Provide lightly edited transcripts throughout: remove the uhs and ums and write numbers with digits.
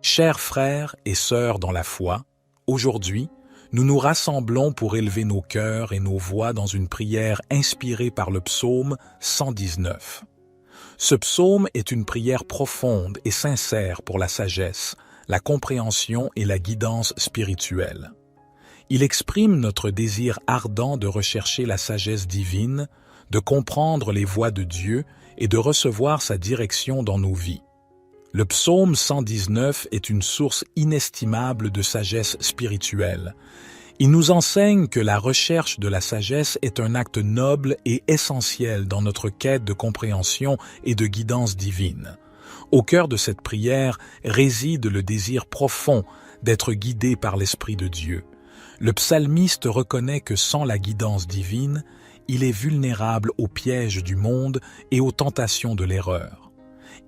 Chers frères et sœurs dans la foi, aujourd'hui, nous nous rassemblons pour élever nos cœurs et nos voix dans une prière inspirée par le psaume 119. Ce psaume est une prière profonde et sincère pour la sagesse, la compréhension et la guidance spirituelle. Il exprime notre désir ardent de rechercher la sagesse divine, de comprendre les voies de Dieu et de recevoir sa direction dans nos vies. Le psaume 119 est une source inestimable de sagesse spirituelle. Il nous enseigne que la recherche de la sagesse est un acte noble et essentiel dans notre quête de compréhension et de guidance divine. Au cœur de cette prière réside le désir profond d'être guidé par l'Esprit de Dieu. Le psalmiste reconnaît que sans la guidance divine, il est vulnérable aux pièges du monde et aux tentations de l'erreur.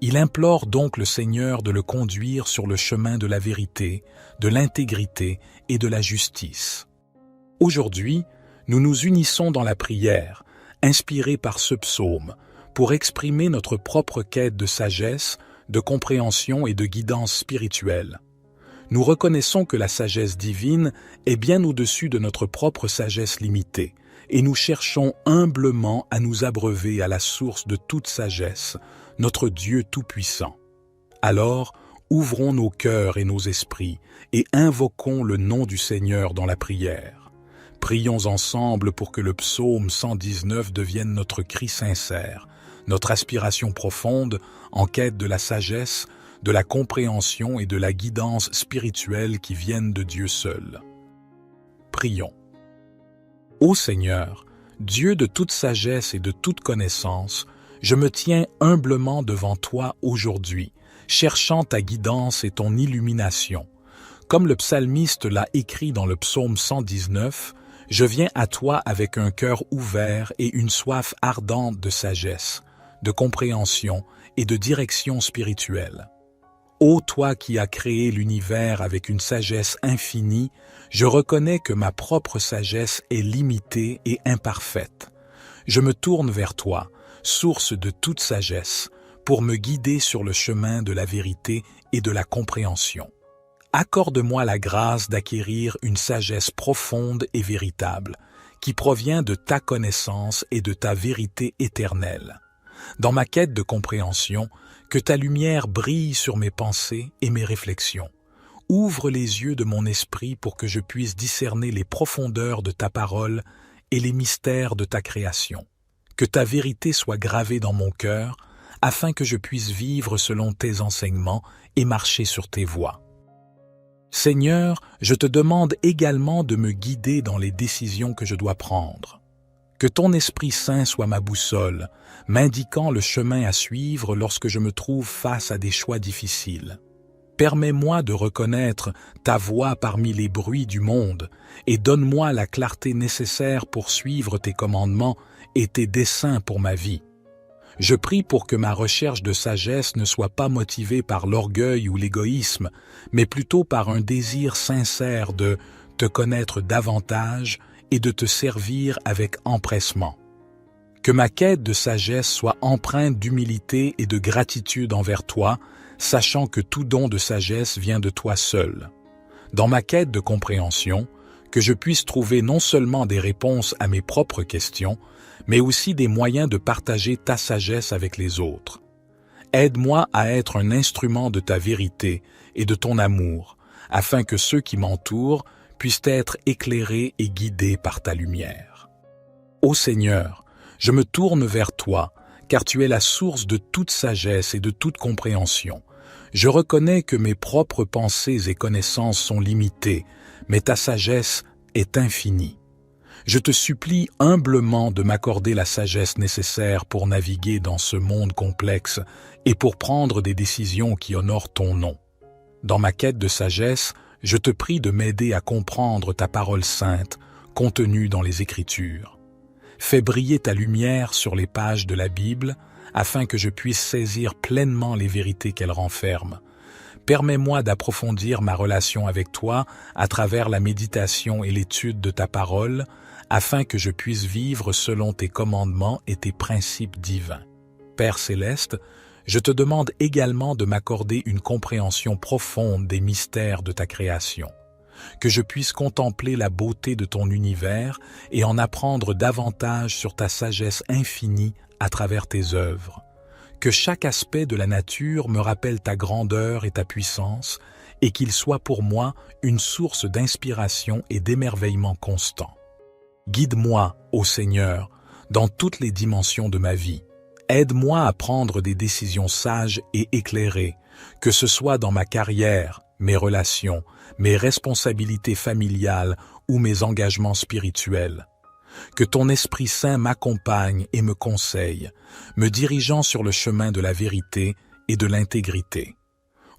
Il implore donc le Seigneur de le conduire sur le chemin de la vérité, de l'intégrité et de la justice. Aujourd'hui, nous nous unissons dans la prière, inspirée par ce psaume, pour exprimer notre propre quête de sagesse, de compréhension et de guidance spirituelle. Nous reconnaissons que la sagesse divine est bien au-dessus de notre propre sagesse limitée, et nous cherchons humblement à nous abreuver à la source de toute sagesse, notre Dieu Tout-Puissant. Alors, ouvrons nos cœurs et nos esprits et invoquons le nom du Seigneur dans la prière. Prions ensemble pour que le psaume 119 devienne notre cri sincère, notre aspiration profonde en quête de la sagesse, de la compréhension et de la guidance spirituelle qui viennent de Dieu seul. Prions. Ô Seigneur, Dieu de toute sagesse et de toute connaissance, je me tiens humblement devant toi aujourd'hui, cherchant ta guidance et ton illumination. Comme le psalmiste l'a écrit dans le psaume 119, je viens à toi avec un cœur ouvert et une soif ardente de sagesse, de compréhension et de direction spirituelle. Ô toi qui as créé l'univers avec une sagesse infinie, je reconnais que ma propre sagesse est limitée et imparfaite. Je me tourne vers toi, source de toute sagesse, pour me guider sur le chemin de la vérité et de la compréhension. Accorde-moi la grâce d'acquérir une sagesse profonde et véritable, qui provient de ta connaissance et de ta vérité éternelle. Dans ma quête de compréhension, que ta lumière brille sur mes pensées et mes réflexions. Ouvre les yeux de mon esprit pour que je puisse discerner les profondeurs de ta parole et les mystères de ta création. Que ta vérité soit gravée dans mon cœur, afin que je puisse vivre selon tes enseignements et marcher sur tes voies. Seigneur, je te demande également de me guider dans les décisions que je dois prendre. Que ton Esprit Saint soit ma boussole, m'indiquant le chemin à suivre lorsque je me trouve face à des choix difficiles. Permets-moi de reconnaître ta voix parmi les bruits du monde et donne-moi la clarté nécessaire pour suivre tes commandements et tes desseins pour ma vie. Je prie pour que ma recherche de sagesse ne soit pas motivée par l'orgueil ou l'égoïsme, mais plutôt par un désir sincère de te connaître davantage et de te servir avec empressement. Que ma quête de sagesse soit empreinte d'humilité et de gratitude envers toi, sachant que tout don de sagesse vient de toi seul. Dans ma quête de compréhension, que je puisse trouver non seulement des réponses à mes propres questions, mais aussi des moyens de partager ta sagesse avec les autres. Aide-moi à être un instrument de ta vérité et de ton amour, afin que ceux qui m'entourent puissent être éclairés et guidés par ta lumière. Ô Seigneur, je me tourne vers toi, car tu es la source de toute sagesse et de toute compréhension. Je reconnais que mes propres pensées et connaissances sont limitées, mais ta sagesse est infinie. Je te supplie humblement de m'accorder la sagesse nécessaire pour naviguer dans ce monde complexe et pour prendre des décisions qui honorent ton nom. Dans ma quête de sagesse, je te prie de m'aider à comprendre ta parole sainte contenue dans les Écritures. Fais briller ta lumière sur les pages de la Bible afin que je puisse saisir pleinement les vérités qu'elle renferme. Permets-moi d'approfondir ma relation avec toi à travers la méditation et l'étude de ta parole, afin que je puisse vivre selon tes commandements et tes principes divins. Père céleste, Je te demande également de m'accorder une compréhension profonde des mystères de ta création, que je puisse contempler la beauté de ton univers et en apprendre davantage sur ta sagesse infinie à travers tes œuvres. Que chaque aspect de la nature me rappelle ta grandeur et ta puissance, et qu'il soit pour moi une source d'inspiration et d'émerveillement constant. Guide-moi, ô Seigneur, dans toutes les dimensions de ma vie. Aide-moi à prendre des décisions sages et éclairées, que ce soit dans ma carrière, mes relations, mes responsabilités familiales ou mes engagements spirituels. Que ton Esprit Saint m'accompagne et me conseille, me dirigeant sur le chemin de la vérité et de l'intégrité.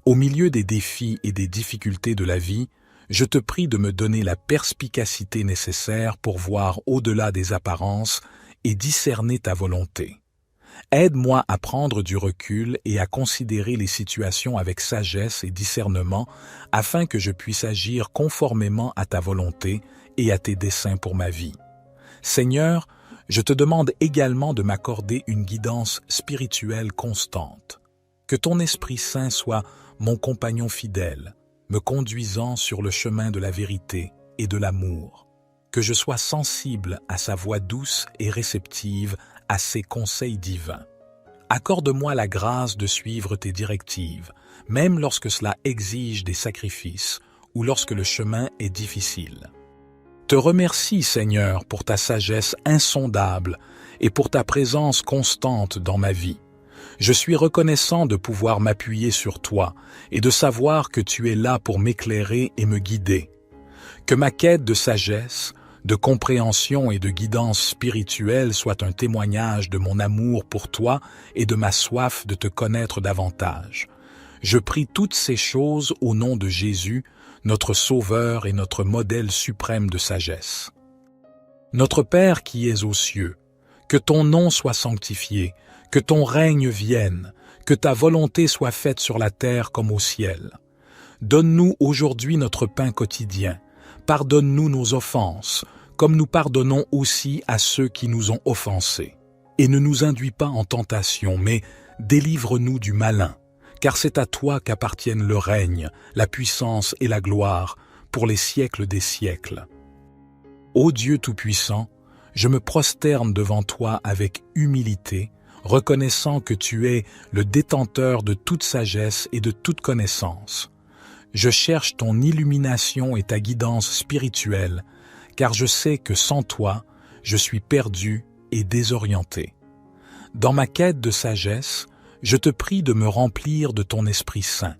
Au milieu des défis et des difficultés de la vie, je te prie de me donner la perspicacité nécessaire pour voir au-delà des apparences et discerner ta volonté. Aide-moi à prendre du recul et à considérer les situations avec sagesse et discernement afin que je puisse agir conformément à ta volonté et à tes desseins pour ma vie. Seigneur, je te demande également de m'accorder une guidance spirituelle constante. Que ton Esprit Saint soit mon compagnon fidèle, me conduisant sur le chemin de la vérité et de l'amour. Que je sois sensible à sa voix douce et réceptive à ses conseils divins. Accorde-moi la grâce de suivre tes directives, même lorsque cela exige des sacrifices ou lorsque le chemin est difficile. Te remercie, Seigneur, pour ta sagesse insondable et pour ta présence constante dans ma vie. Je suis reconnaissant de pouvoir m'appuyer sur toi et de savoir que tu es là pour m'éclairer et me guider. Que ma quête de sagesse, de compréhension et de guidance spirituelle soit un témoignage de mon amour pour toi et de ma soif de te connaître davantage. Je prie toutes ces choses au nom de Jésus, notre Sauveur et notre modèle suprême de sagesse. Notre Père qui es aux cieux, que ton nom soit sanctifié, que ton règne vienne, que ta volonté soit faite sur la terre comme au ciel. Donne-nous aujourd'hui notre pain quotidien. Pardonne-nous nos offenses, comme nous pardonnons aussi à ceux qui nous ont offensés. Et ne nous induis pas en tentation, mais délivre-nous du malin, car c'est à toi qu'appartiennent le règne, la puissance et la gloire, pour les siècles des siècles. Ô Dieu Tout-Puissant, je me prosterne devant toi avec humilité, reconnaissant que tu es le détenteur de toute sagesse et de toute connaissance. Je cherche ton illumination et ta guidance spirituelle, car je sais que sans toi, je suis perdu et désorienté. Dans ma quête de sagesse, je te prie de me remplir de ton Esprit Saint,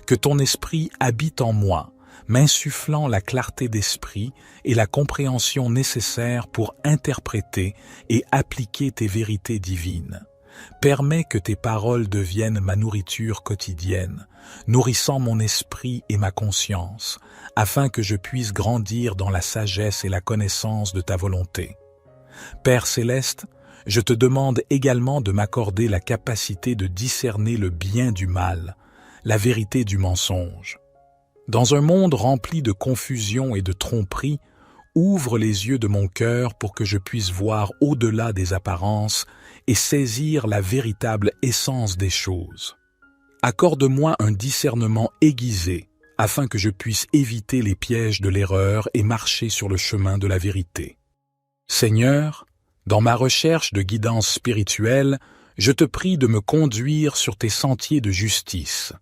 que ton Esprit habite en moi, m'insufflant la clarté d'esprit et la compréhension nécessaire pour interpréter et appliquer tes vérités divines. Permets que tes paroles deviennent ma nourriture quotidienne, nourrissant mon esprit et ma conscience, afin que je puisse grandir dans la sagesse et la connaissance de ta volonté. Père céleste, je te demande également de m'accorder la capacité de discerner le bien du mal, la vérité du mensonge. Dans un monde rempli de confusion et de tromperie, ouvre les yeux de mon cœur pour que je puisse voir au-delà des apparences et saisir la véritable essence des choses. Accorde-moi un discernement aiguisé afin que je puisse éviter les pièges de l'erreur et marcher sur le chemin de la vérité. Seigneur, dans ma recherche de guidance spirituelle, je te prie de me conduire sur tes sentiers de justice.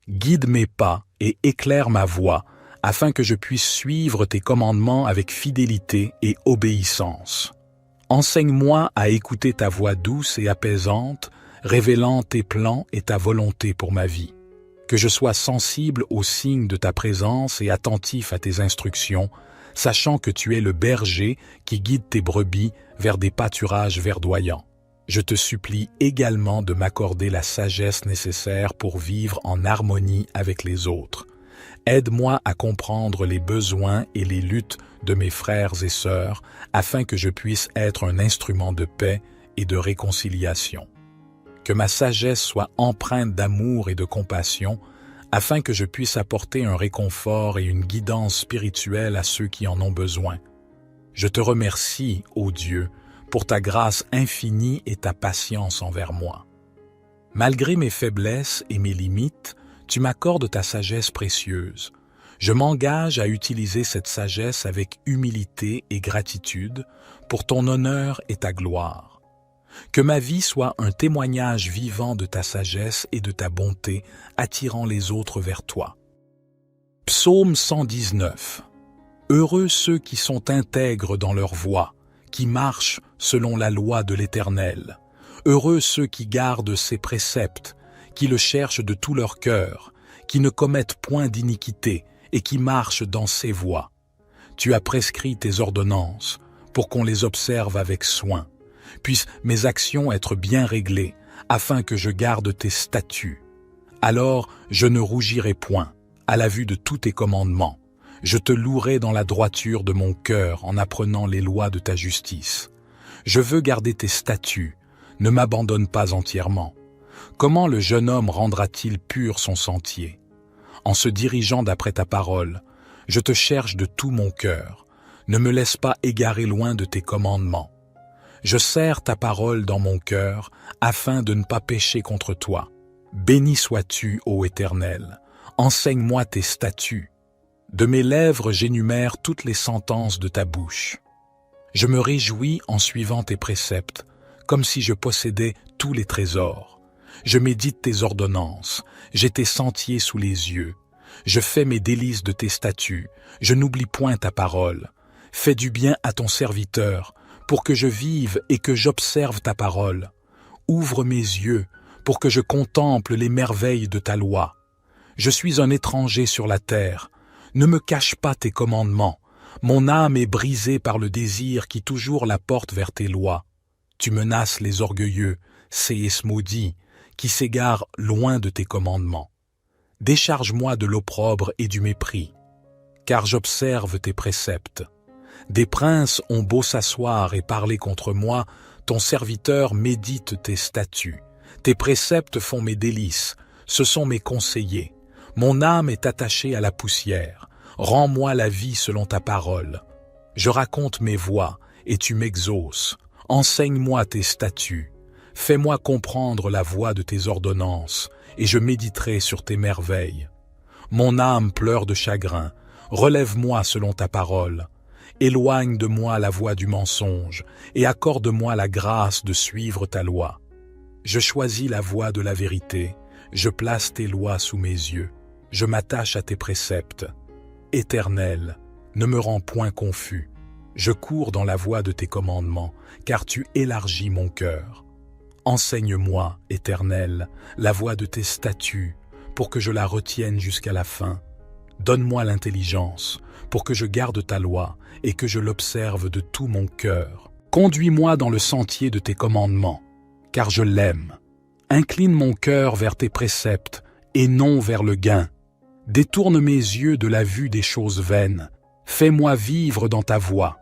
Guide mes pas et éclaire ma voie, afin que je puisse suivre tes commandements avec fidélité et obéissance. Enseigne-moi à écouter ta voix douce et apaisante, révélant tes plans et ta volonté pour ma vie. Que je sois sensible aux signes de ta présence et attentif à tes instructions, sachant que tu es le berger qui guide tes brebis vers des pâturages verdoyants. Je te supplie également de m'accorder la sagesse nécessaire pour vivre en harmonie avec les autres. Aide-moi à comprendre les besoins et les luttes de mes frères et sœurs afin que je puisse être un instrument de paix et de réconciliation. Que ma sagesse soit empreinte d'amour et de compassion afin que je puisse apporter un réconfort et une guidance spirituelle à ceux qui en ont besoin. Je te remercie, ô Dieu, pour ta grâce infinie et ta patience envers moi. Malgré mes faiblesses et mes limites, tu m'accordes ta sagesse précieuse. Je m'engage à utiliser cette sagesse avec humilité et gratitude pour ton honneur et ta gloire. Que ma vie soit un témoignage vivant de ta sagesse et de ta bonté, attirant les autres vers toi. Psaume 119. Heureux ceux qui sont intègres dans leur voie, qui marchent selon la loi de l'Éternel. Heureux ceux qui gardent ses préceptes, qui le cherchent de tout leur cœur, qui ne commettent point d'iniquité et qui marchent dans ses voies. Tu as prescrit tes ordonnances pour qu'on les observe avec soin. Puissent mes actions être bien réglées, afin que je garde tes statuts. Alors je ne rougirai point à la vue de tous tes commandements. Je te louerai dans la droiture de mon cœur en apprenant les lois de ta justice. Je veux garder tes statuts, ne m'abandonne pas entièrement. Comment le jeune homme rendra-t-il pur son sentier? En se dirigeant d'après ta parole, je te cherche de tout mon cœur. Ne me laisse pas égarer loin de tes commandements. Je serre ta parole dans mon cœur, afin de ne pas pécher contre toi. Béni sois-tu, ô Éternel. Enseigne-moi tes statuts. De mes lèvres j'énumère toutes les sentences de ta bouche. Je me réjouis en suivant tes préceptes, comme si je possédais tous les trésors. Je médite tes ordonnances, j'ai tes sentiers sous les yeux. Je fais mes délices de tes statuts, je n'oublie point ta parole. Fais du bien à ton serviteur, pour que je vive et que j'observe ta parole. Ouvre mes yeux, pour que je contemple les merveilles de ta loi. Je suis un étranger sur la terre. Ne me cache pas tes commandements. Mon âme est brisée par le désir qui toujours la porte vers tes lois. Tu menaces les orgueilleux, séis maudits, qui s'égarent loin de tes commandements. Décharge-moi de l'opprobre et du mépris, car j'observe tes préceptes. Des princes ont beau s'asseoir et parler contre moi, ton serviteur médite tes statuts. Tes préceptes font mes délices, ce sont mes conseillers. Mon âme est attachée à la poussière. Rends-moi la vie selon ta parole. Je raconte mes voies, et tu m'exauces. Enseigne-moi tes statuts. Fais-moi comprendre la voie de tes ordonnances, et je méditerai sur tes merveilles. Mon âme pleure de chagrin. Relève-moi selon ta parole. Éloigne de moi la voie du mensonge, et accorde-moi la grâce de suivre ta loi. Je choisis la voie de la vérité. Je place tes lois sous mes yeux. Je m'attache à tes préceptes. Éternel, ne me rends point confus. Je cours dans la voie de tes commandements, car tu élargis mon cœur. Enseigne-moi, Éternel, la voie de tes statuts, pour que je la retienne jusqu'à la fin. Donne-moi l'intelligence, pour que je garde ta loi et que je l'observe de tout mon cœur. Conduis-moi dans le sentier de tes commandements, car je l'aime. Incline mon cœur vers tes préceptes et non vers le gain. Détourne mes yeux de la vue des choses vaines. Fais-moi vivre dans ta voie.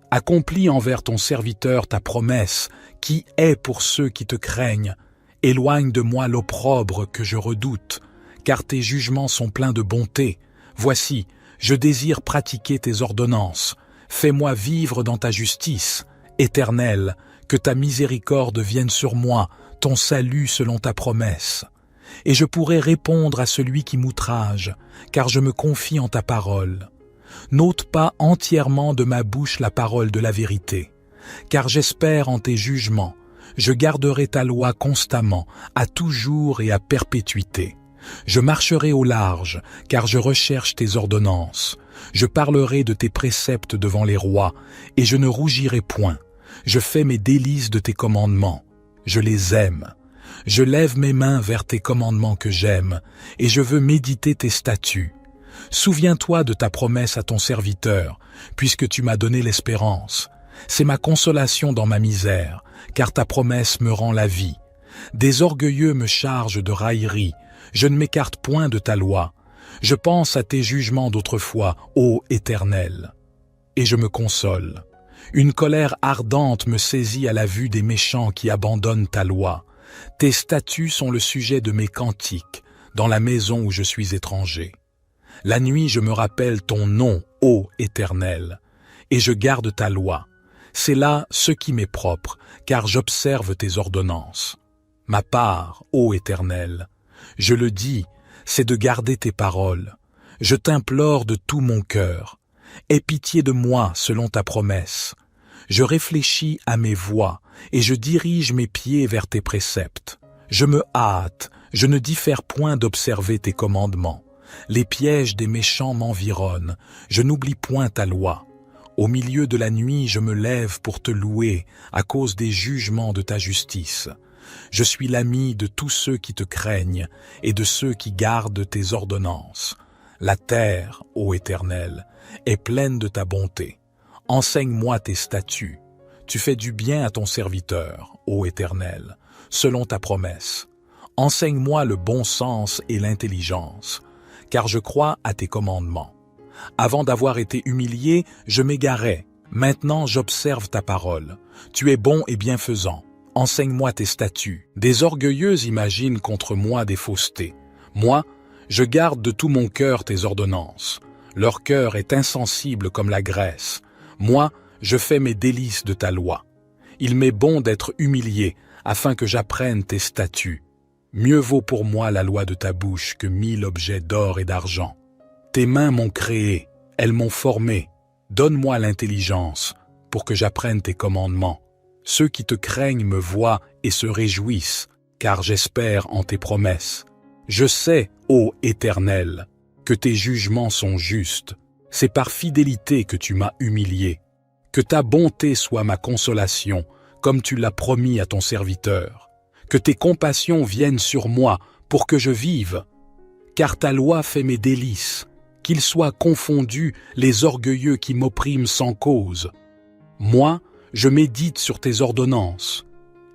Accomplis envers ton serviteur ta promesse, qui est pour ceux qui te craignent. Éloigne de moi l'opprobre que je redoute, car tes jugements sont pleins de bonté. Voici, je désire pratiquer tes ordonnances. Fais-moi vivre dans ta justice. Éternel, que ta miséricorde vienne sur moi, ton salut selon ta promesse. Et je pourrai répondre à celui qui m'outrage, car je me confie en ta parole. N'ôte pas entièrement de ma bouche la parole de la vérité, car j'espère en tes jugements. Je garderai ta loi constamment, à toujours et à perpétuité. Je marcherai au large, car je recherche tes ordonnances. Je parlerai de tes préceptes devant les rois, et je ne rougirai point. Je fais mes délices de tes commandements. Je les aime. Je lève mes mains vers tes commandements que j'aime, et je veux méditer tes statuts. Souviens-toi de ta promesse à ton serviteur, puisque tu m'as donné l'espérance. C'est ma consolation dans ma misère, car ta promesse me rend la vie. Des orgueilleux me chargent de raillerie, je ne m'écarte point de ta loi. Je pense à tes jugements d'autrefois, ô Éternel, et je me console. Une colère ardente me saisit à la vue des méchants qui abandonnent ta loi. Tes statuts sont le sujet de mes cantiques, dans la maison où je suis étranger. La nuit je me rappelle ton nom, ô Éternel, et je garde ta loi. C'est là ce qui m'est propre, car j'observe tes ordonnances. Ma part, ô Éternel, je le dis, c'est de garder tes paroles. Je t'implore de tout mon cœur. Aie pitié de moi selon ta promesse. Je réfléchis à mes voies et je dirige mes pieds vers tes préceptes. Je me hâte, je ne diffère point d'observer tes commandements. Les pièges des méchants m'environnent, je n'oublie point ta loi. Au milieu de la nuit, je me lève pour te louer à cause des jugements de ta justice. Je suis l'ami de tous ceux qui te craignent et de ceux qui gardent tes ordonnances. La terre, ô Éternel, est pleine de ta bonté. Enseigne-moi tes statuts. Tu fais du bien à ton serviteur, ô Éternel, selon ta promesse. Enseigne-moi le bon sens et l'intelligence, car je crois à tes commandements. Avant d'avoir été humilié, je m'égarais. Maintenant, j'observe ta parole. Tu es bon et bienfaisant. Enseigne-moi tes statuts. Des orgueilleux imaginent contre moi des faussetés. Moi, je garde de tout mon cœur tes ordonnances. Leur cœur est insensible comme la graisse. Moi, je fais mes délices de ta loi. Il m'est bon d'être humilié, afin que j'apprenne tes statuts. Mieux vaut pour moi la loi de ta bouche que 1000 objets d'or et d'argent. Tes mains m'ont créé, elles m'ont formé. Donne-moi l'intelligence pour que j'apprenne tes commandements. Ceux qui te craignent me voient et se réjouissent, car j'espère en tes promesses. Je sais, ô Éternel, que tes jugements sont justes. C'est par fidélité que tu m'as humilié. Que ta bonté soit ma consolation, comme tu l'as promis à ton serviteur. Que tes compassions viennent sur moi pour que je vive. Car ta loi fait mes délices. Qu'ils soient confondus les orgueilleux qui m'oppriment sans cause. Moi, je médite sur tes ordonnances.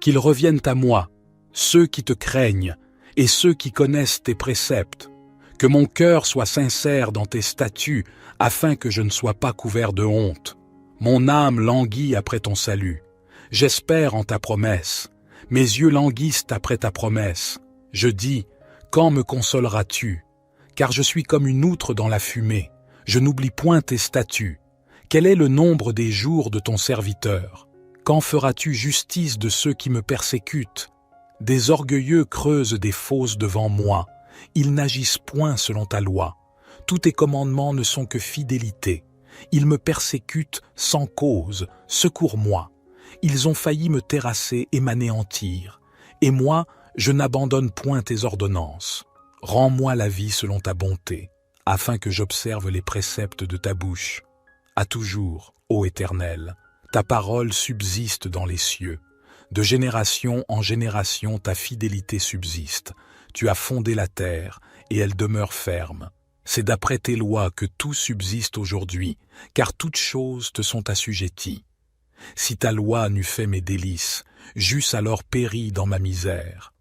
Qu'ils reviennent à moi, ceux qui te craignent et ceux qui connaissent tes préceptes. Que mon cœur soit sincère dans tes statuts, afin que je ne sois pas couvert de honte. Mon âme languit après ton salut. J'espère en ta promesse. Mes yeux languissent après ta promesse. Je dis, quand me consoleras-tu? Car je suis comme une outre dans la fumée. Je n'oublie point tes statuts. Quel est le nombre des jours de ton serviteur? Quand feras-tu justice de ceux qui me persécutent? Des orgueilleux creusent des fosses devant moi. Ils n'agissent point selon ta loi. Tous tes commandements ne sont que fidélité. Ils me persécutent sans cause. Secours-moi. Ils ont failli me terrasser et m'anéantir. Et moi, je n'abandonne point tes ordonnances. Rends-moi la vie selon ta bonté, afin que j'observe les préceptes de ta bouche. À toujours, ô Éternel, ta parole subsiste dans les cieux. De génération en génération, ta fidélité subsiste. Tu as fondé la terre, et elle demeure ferme. C'est d'après tes lois que tout subsiste aujourd'hui, car toutes choses te sont assujetties. Si ta loi n'eût fait mes délices, j'eusse alors péri dans ma misère.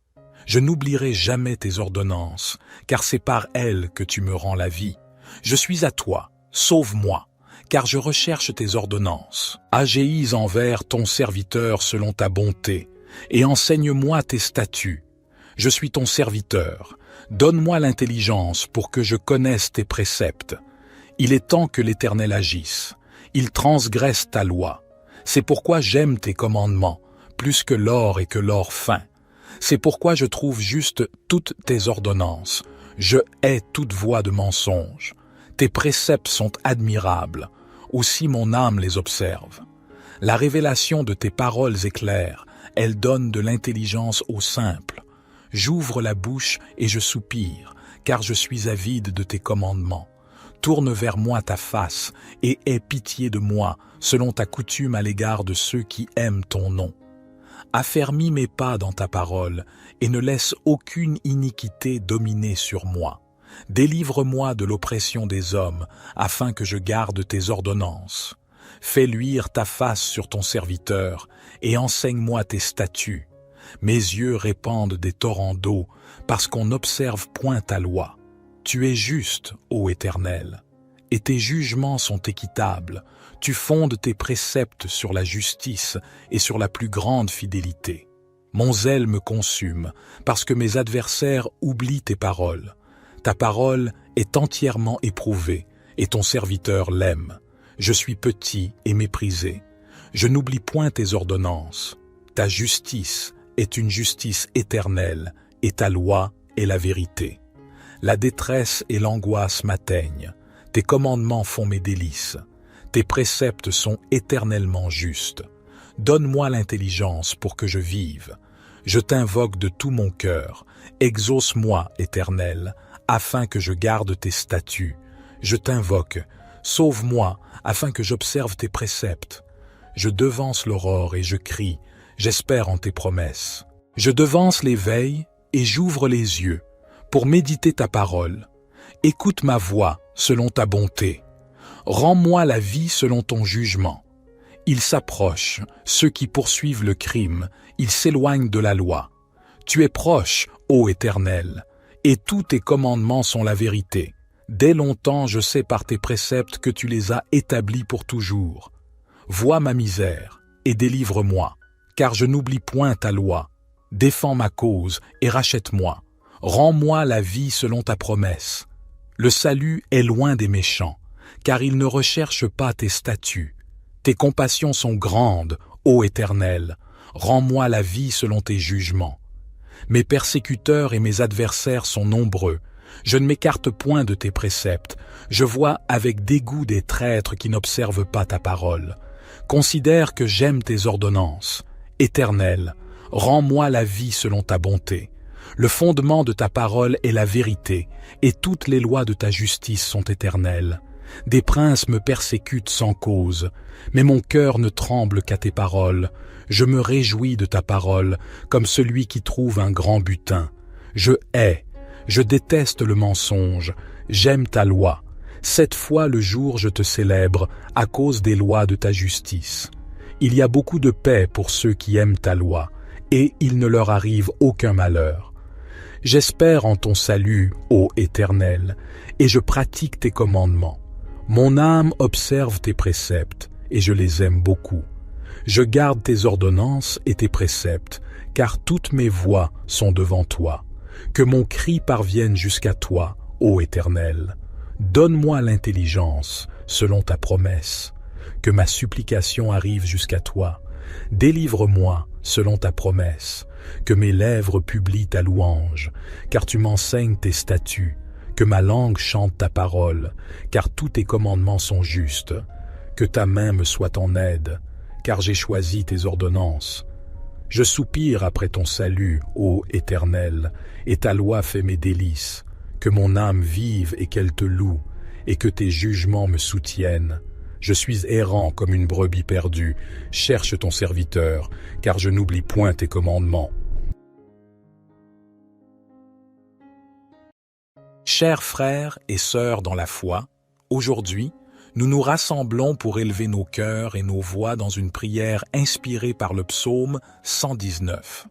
Je n'oublierai jamais tes ordonnances, car c'est par elles que tu me rends la vie. Je suis à toi, sauve-moi, car je recherche tes ordonnances. Agéis envers ton serviteur selon ta bonté, et enseigne-moi tes statuts. Je suis ton serviteur, donne-moi l'intelligence pour que je connaisse tes préceptes. Il est temps que l'Éternel agisse, il transgresse ta loi. C'est pourquoi j'aime tes commandements, plus que l'or et que l'or fin. C'est pourquoi je trouve juste toutes tes ordonnances. Je hais toute voie de mensonge. Tes préceptes sont admirables. Aussi mon âme les observe. La révélation de tes paroles est claire. Elle donne de l'intelligence aux simples. J'ouvre la bouche et je soupire, car je suis avide de tes commandements. Tourne vers moi ta face et aie pitié de moi, selon ta coutume à l'égard de ceux qui aiment ton nom. Affermis mes pas dans ta parole et ne laisse aucune iniquité dominer sur moi. Délivre-moi de l'oppression des hommes, afin que je garde tes ordonnances. Fais luire ta face sur ton serviteur et enseigne-moi tes statuts. Mes yeux répandent des torrents d'eau, parce qu'on n'observe point ta loi. Tu es juste, ô Éternel, et tes jugements sont équitables. Tu fondes tes préceptes sur la justice et sur la plus grande fidélité. Mon zèle me consume, parce que mes adversaires oublient tes paroles. Ta parole est entièrement éprouvée, et ton serviteur l'aime. Je suis petit et méprisé. Je n'oublie point tes ordonnances. Ta justice est une justice éternelle, et ta loi est la vérité. La détresse et l'angoisse m'atteignent, tes commandements font mes délices, tes préceptes sont éternellement justes. Donne-moi l'intelligence pour que je vive. Je t'invoque de tout mon cœur, exauce-moi, Éternel, afin que je garde tes statuts. Je t'invoque, sauve-moi, afin que j'observe tes préceptes. Je devance l'aurore et je crie, j'espère en tes promesses. Je devance l'éveil et j'ouvre les yeux pour méditer ta parole. Écoute ma voix selon ta bonté. Rends-moi la vie selon ton jugement. Ils s'approchent, ceux qui poursuivent le crime, ils s'éloignent de la loi. Tu es proche, ô Éternel, et tous tes commandements sont la vérité. Dès longtemps je sais par tes préceptes que tu les as établis pour toujours. Vois ma misère et délivre-moi, car je n'oublie point ta loi. Défends ma cause et rachète-moi. Rends-moi la vie selon ta promesse. Le salut est loin des méchants, car ils ne recherchent pas tes statuts. Tes compassions sont grandes, ô Éternel. Rends-moi la vie selon tes jugements. Mes persécuteurs et mes adversaires sont nombreux. Je ne m'écarte point de tes préceptes. Je vois avec dégoût des traîtres qui n'observent pas ta parole. Considère que j'aime tes ordonnances. Éternel, rends-moi la vie selon ta bonté. Le fondement de ta parole est la vérité, et toutes les lois de ta justice sont éternelles. Des princes me persécutent sans cause, mais mon cœur ne tremble qu'à tes paroles. Je me réjouis de ta parole, comme celui qui trouve un grand butin. Je déteste le mensonge, j'aime ta loi. 7 fois le jour je te célèbre, à cause des lois de ta justice. Il y a beaucoup de paix pour ceux qui aiment ta loi, et il ne leur arrive aucun malheur. J'espère en ton salut, ô Éternel, et je pratique tes commandements. Mon âme observe tes préceptes, et je les aime beaucoup. Je garde tes ordonnances et tes préceptes, car toutes mes voies sont devant toi. Que mon cri parvienne jusqu'à toi, ô Éternel. Donne-moi l'intelligence, selon ta promesse. Que ma supplication arrive jusqu'à toi. Délivre-moi, selon ta promesse. Que mes lèvres publient ta louange, car tu m'enseignes tes statuts. Que ma langue chante ta parole, car tous tes commandements sont justes. Que ta main me soit en aide, car j'ai choisi tes ordonnances. Je soupire après ton salut, ô Éternel, et ta loi fait mes délices. Que mon âme vive et qu'elle te loue, et que tes jugements me soutiennent. Je suis errant comme une brebis perdue. Cherche ton serviteur, car je n'oublie point tes commandements. Chers frères et sœurs dans la foi, aujourd'hui, nous nous rassemblons pour élever nos cœurs et nos voix dans une prière inspirée par le psaume 119.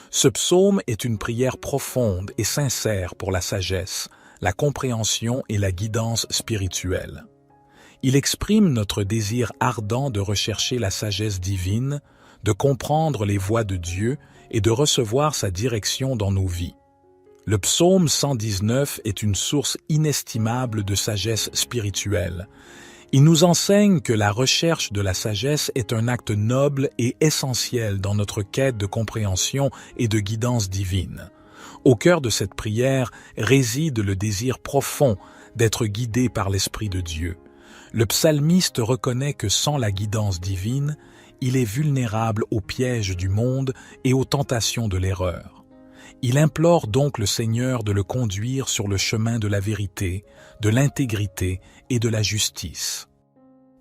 Ce psaume est une prière profonde et sincère pour la sagesse, la compréhension et la guidance spirituelle. Il exprime notre désir ardent de rechercher la sagesse divine, de comprendre les voies de Dieu et de recevoir sa direction dans nos vies. Le psaume 119 est une source inestimable de sagesse spirituelle. Il nous enseigne que la recherche de la sagesse est un acte noble et essentiel dans notre quête de compréhension et de guidance divine. Au cœur de cette prière réside le désir profond d'être guidé par l'Esprit de Dieu. Le psalmiste reconnaît que sans la guidance divine, il est vulnérable aux pièges du monde et aux tentations de l'erreur. Il implore donc le Seigneur de le conduire sur le chemin de la vérité, de l'intégrité et de la justice.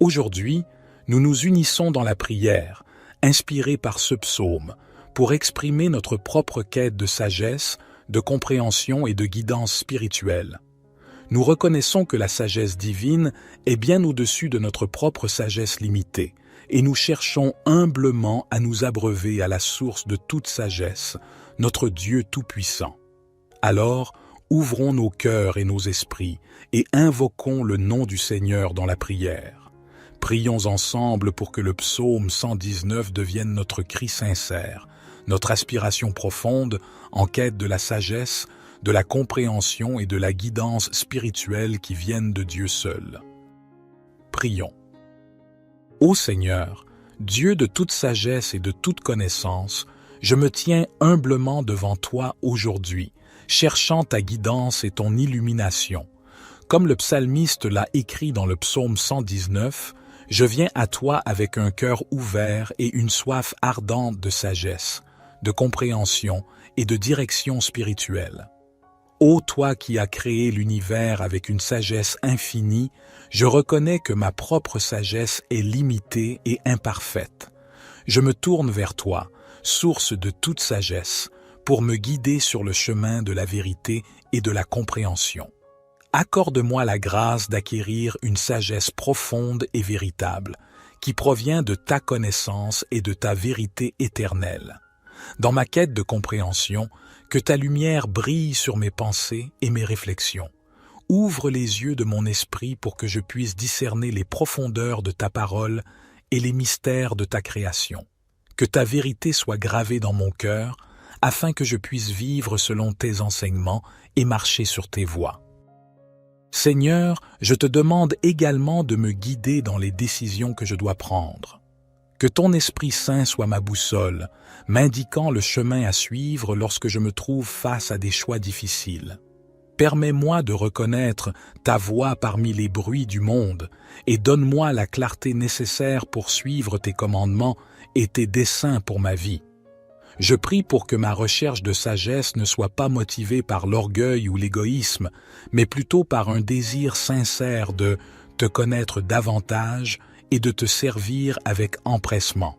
Aujourd'hui, nous nous unissons dans la prière, inspirée par ce psaume, pour exprimer notre propre quête de sagesse, de compréhension et de guidance spirituelle. Nous reconnaissons que la sagesse divine est bien au-dessus de notre propre sagesse limitée, et nous cherchons humblement à nous abreuver à la source de toute sagesse, notre Dieu Tout-Puissant. Alors, ouvrons nos cœurs et nos esprits et invoquons le nom du Seigneur dans la prière. Prions ensemble pour que le psaume 119 devienne notre cri sincère, notre aspiration profonde en quête de la sagesse, de la compréhension et de la guidance spirituelle qui viennent de Dieu seul. Prions. Ô Seigneur, Dieu de toute sagesse et de toute connaissance, Je me tiens humblement devant toi aujourd'hui, cherchant ta guidance et ton illumination. Comme le psalmiste l'a écrit dans le psaume 119, je viens à toi avec un cœur ouvert et une soif ardente de sagesse, de compréhension et de direction spirituelle. Ô toi qui as créé l'univers avec une sagesse infinie, je reconnais que ma propre sagesse est limitée et imparfaite. Je me tourne vers toi, source de toute sagesse, pour me guider sur le chemin de la vérité et de la compréhension. Accorde-moi la grâce d'acquérir une sagesse profonde et véritable, qui provient de ta connaissance et de ta vérité éternelle. Dans ma quête de compréhension, que ta lumière brille sur mes pensées et mes réflexions. Ouvre les yeux de mon esprit pour que je puisse discerner les profondeurs de ta parole et les mystères de ta création. Que ta vérité soit gravée dans mon cœur, afin que je puisse vivre selon tes enseignements et marcher sur tes voies. Seigneur, je te demande également de me guider dans les décisions que je dois prendre. Que ton Esprit Saint soit ma boussole, m'indiquant le chemin à suivre lorsque je me trouve face à des choix difficiles. Permets-moi de reconnaître ta voix parmi les bruits du monde et donne-moi la clarté nécessaire pour suivre tes commandements et tes desseins pour ma vie. Je prie pour que ma recherche de sagesse ne soit pas motivée par l'orgueil ou l'égoïsme, mais plutôt par un désir sincère de te connaître davantage et de te servir avec empressement.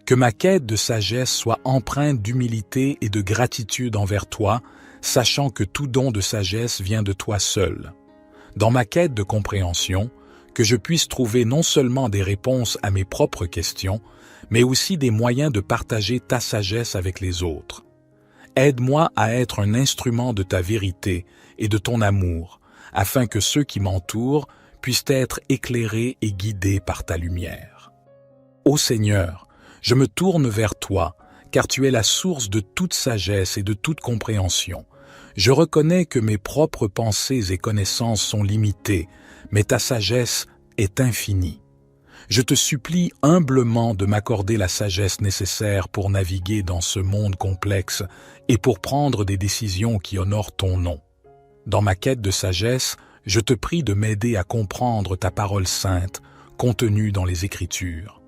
Que ma quête de sagesse soit empreinte d'humilité et de gratitude envers toi, sachant que tout don de sagesse vient de toi seul. Dans ma quête de compréhension, que je puisse trouver non seulement des réponses à mes propres questions, mais aussi des moyens de partager ta sagesse avec les autres. Aide-moi à être un instrument de ta vérité et de ton amour, afin que ceux qui m'entourent puissent être éclairés et guidés par ta lumière. Ô Seigneur, je me tourne vers toi, car tu es la source de toute sagesse et de toute compréhension. Je reconnais que mes propres pensées et connaissances sont limitées, mais ta sagesse est infinie. Je te supplie humblement de m'accorder la sagesse nécessaire pour naviguer dans ce monde complexe et pour prendre des décisions qui honorent ton nom. Dans ma quête de sagesse, je te prie de m'aider à comprendre ta parole sainte contenue dans les Écritures.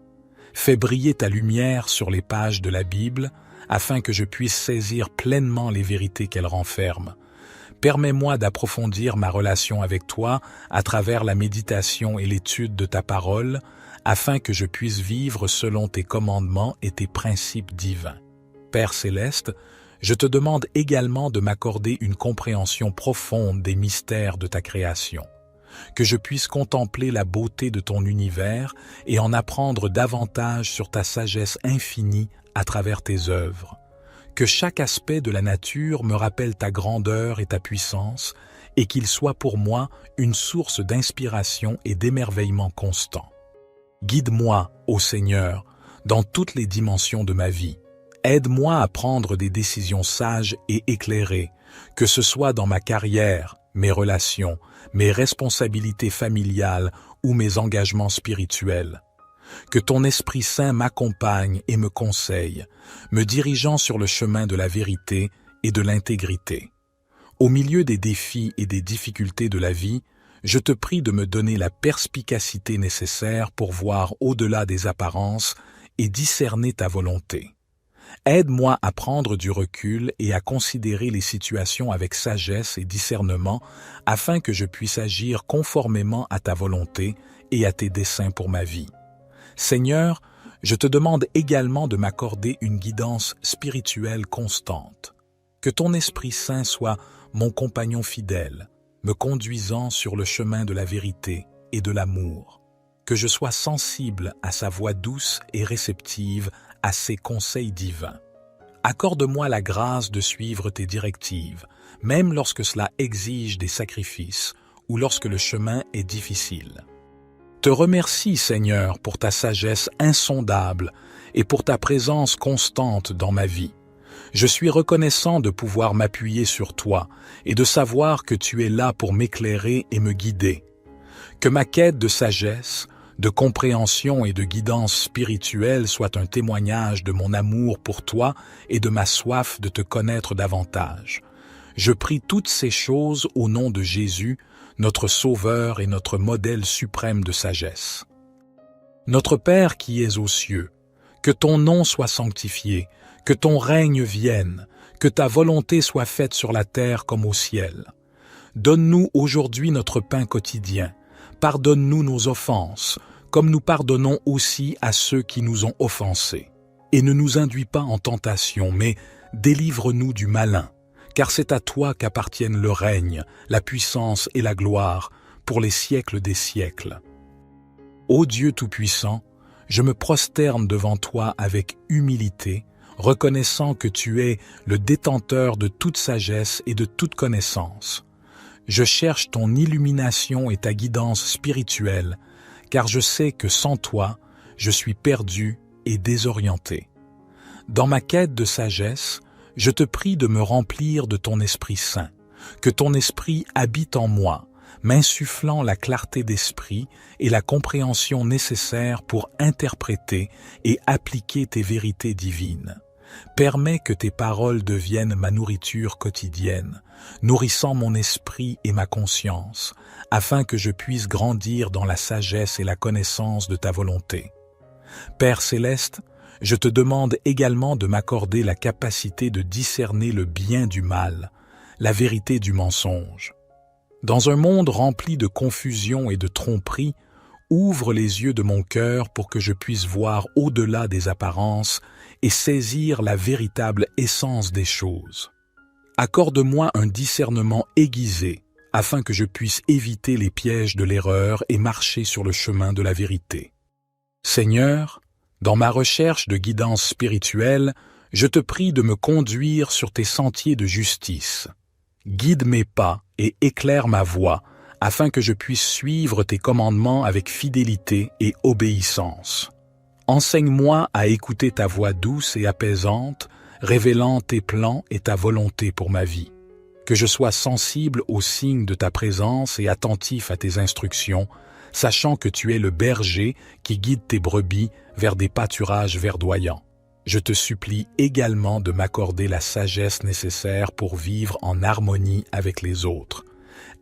Fais briller ta lumière sur les pages de la Bible afin que je puisse saisir pleinement les vérités qu'elle renferme. Permets-moi d'approfondir ma relation avec toi à travers la méditation et l'étude de ta parole, afin que je puisse vivre selon tes commandements et tes principes divins. Père céleste, je te demande également de m'accorder une compréhension profonde des mystères de ta création, que je puisse contempler la beauté de ton univers et en apprendre davantage sur ta sagesse infinie à travers tes œuvres. Que chaque aspect de la nature me rappelle ta grandeur et ta puissance, et qu'il soit pour moi une source d'inspiration et d'émerveillement constant. Guide-moi, ô Seigneur, dans toutes les dimensions de ma vie. Aide-moi à prendre des décisions sages et éclairées, que ce soit dans ma carrière, mes relations, mes responsabilités familiales ou mes engagements spirituels. Que ton Esprit Saint m'accompagne et me conseille, me dirigeant sur le chemin de la vérité et de l'intégrité. Au milieu des défis et des difficultés de la vie, je te prie de me donner la perspicacité nécessaire pour voir au-delà des apparences et discerner ta volonté. Aide-moi à prendre du recul et à considérer les situations avec sagesse et discernement afin que je puisse agir conformément à ta volonté et à tes desseins pour ma vie. Seigneur, je te demande également de m'accorder une guidance spirituelle constante. Que ton Esprit Saint soit mon compagnon fidèle, me conduisant sur le chemin de la vérité et de l'amour. Que je sois sensible à sa voix douce et réceptive à ses conseils divins. Accorde-moi la grâce de suivre tes directives, même lorsque cela exige des sacrifices ou lorsque le chemin est difficile. Te remercie, Seigneur, pour ta sagesse insondable et pour ta présence constante dans ma vie. Je suis reconnaissant de pouvoir m'appuyer sur toi et de savoir que tu es là pour m'éclairer et me guider. Que ma quête de sagesse, de compréhension et de guidance spirituelle soit un témoignage de mon amour pour toi et de ma soif de te connaître davantage. Je prie toutes ces choses au nom de Jésus, notre Sauveur et notre modèle suprême de sagesse. Notre Père qui es aux cieux, que ton nom soit sanctifié, que ton règne vienne, que ta volonté soit faite sur la terre comme au ciel. Donne-nous aujourd'hui notre pain quotidien. Pardonne-nous nos offenses, comme nous pardonnons aussi à ceux qui nous ont offensés. Et ne nous induis pas en tentation, mais délivre-nous du malin, car c'est à toi qu'appartiennent le règne, la puissance et la gloire, pour les siècles des siècles. Ô Dieu Tout-Puissant, je me prosterne devant toi avec humilité, reconnaissant que tu es le détenteur de toute sagesse et de toute connaissance. Je cherche ton illumination et ta guidance spirituelle, car je sais que sans toi, je suis perdu et désorienté. Dans ma quête de sagesse, je te prie de me remplir de ton Esprit Saint, que ton Esprit habite en moi, m'insufflant la clarté d'esprit et la compréhension nécessaire pour interpréter et appliquer tes vérités divines. Permets que tes paroles deviennent ma nourriture quotidienne, nourrissant mon esprit et ma conscience, afin que je puisse grandir dans la sagesse et la connaissance de ta volonté. Père céleste, je te demande également de m'accorder la capacité de discerner le bien du mal, la vérité du mensonge. Dans un monde rempli de confusion et de tromperie, ouvre les yeux de mon cœur pour que je puisse voir au-delà des apparences et saisir la véritable essence des choses. Accorde-moi un discernement aiguisé afin que je puisse éviter les pièges de l'erreur et marcher sur le chemin de la vérité. Seigneur, dans ma recherche de guidance spirituelle, je te prie de me conduire sur tes sentiers de justice. Guide mes pas et éclaire ma voie, afin que je puisse suivre tes commandements avec fidélité et obéissance. Enseigne-moi à écouter ta voix douce et apaisante, révélant tes plans et ta volonté pour ma vie. Que je sois sensible aux signes de ta présence et attentif à tes instructions, sachant que tu es le berger qui guide tes brebis vers des pâturages verdoyants. Je te supplie également de m'accorder la sagesse nécessaire pour vivre en harmonie avec les autres.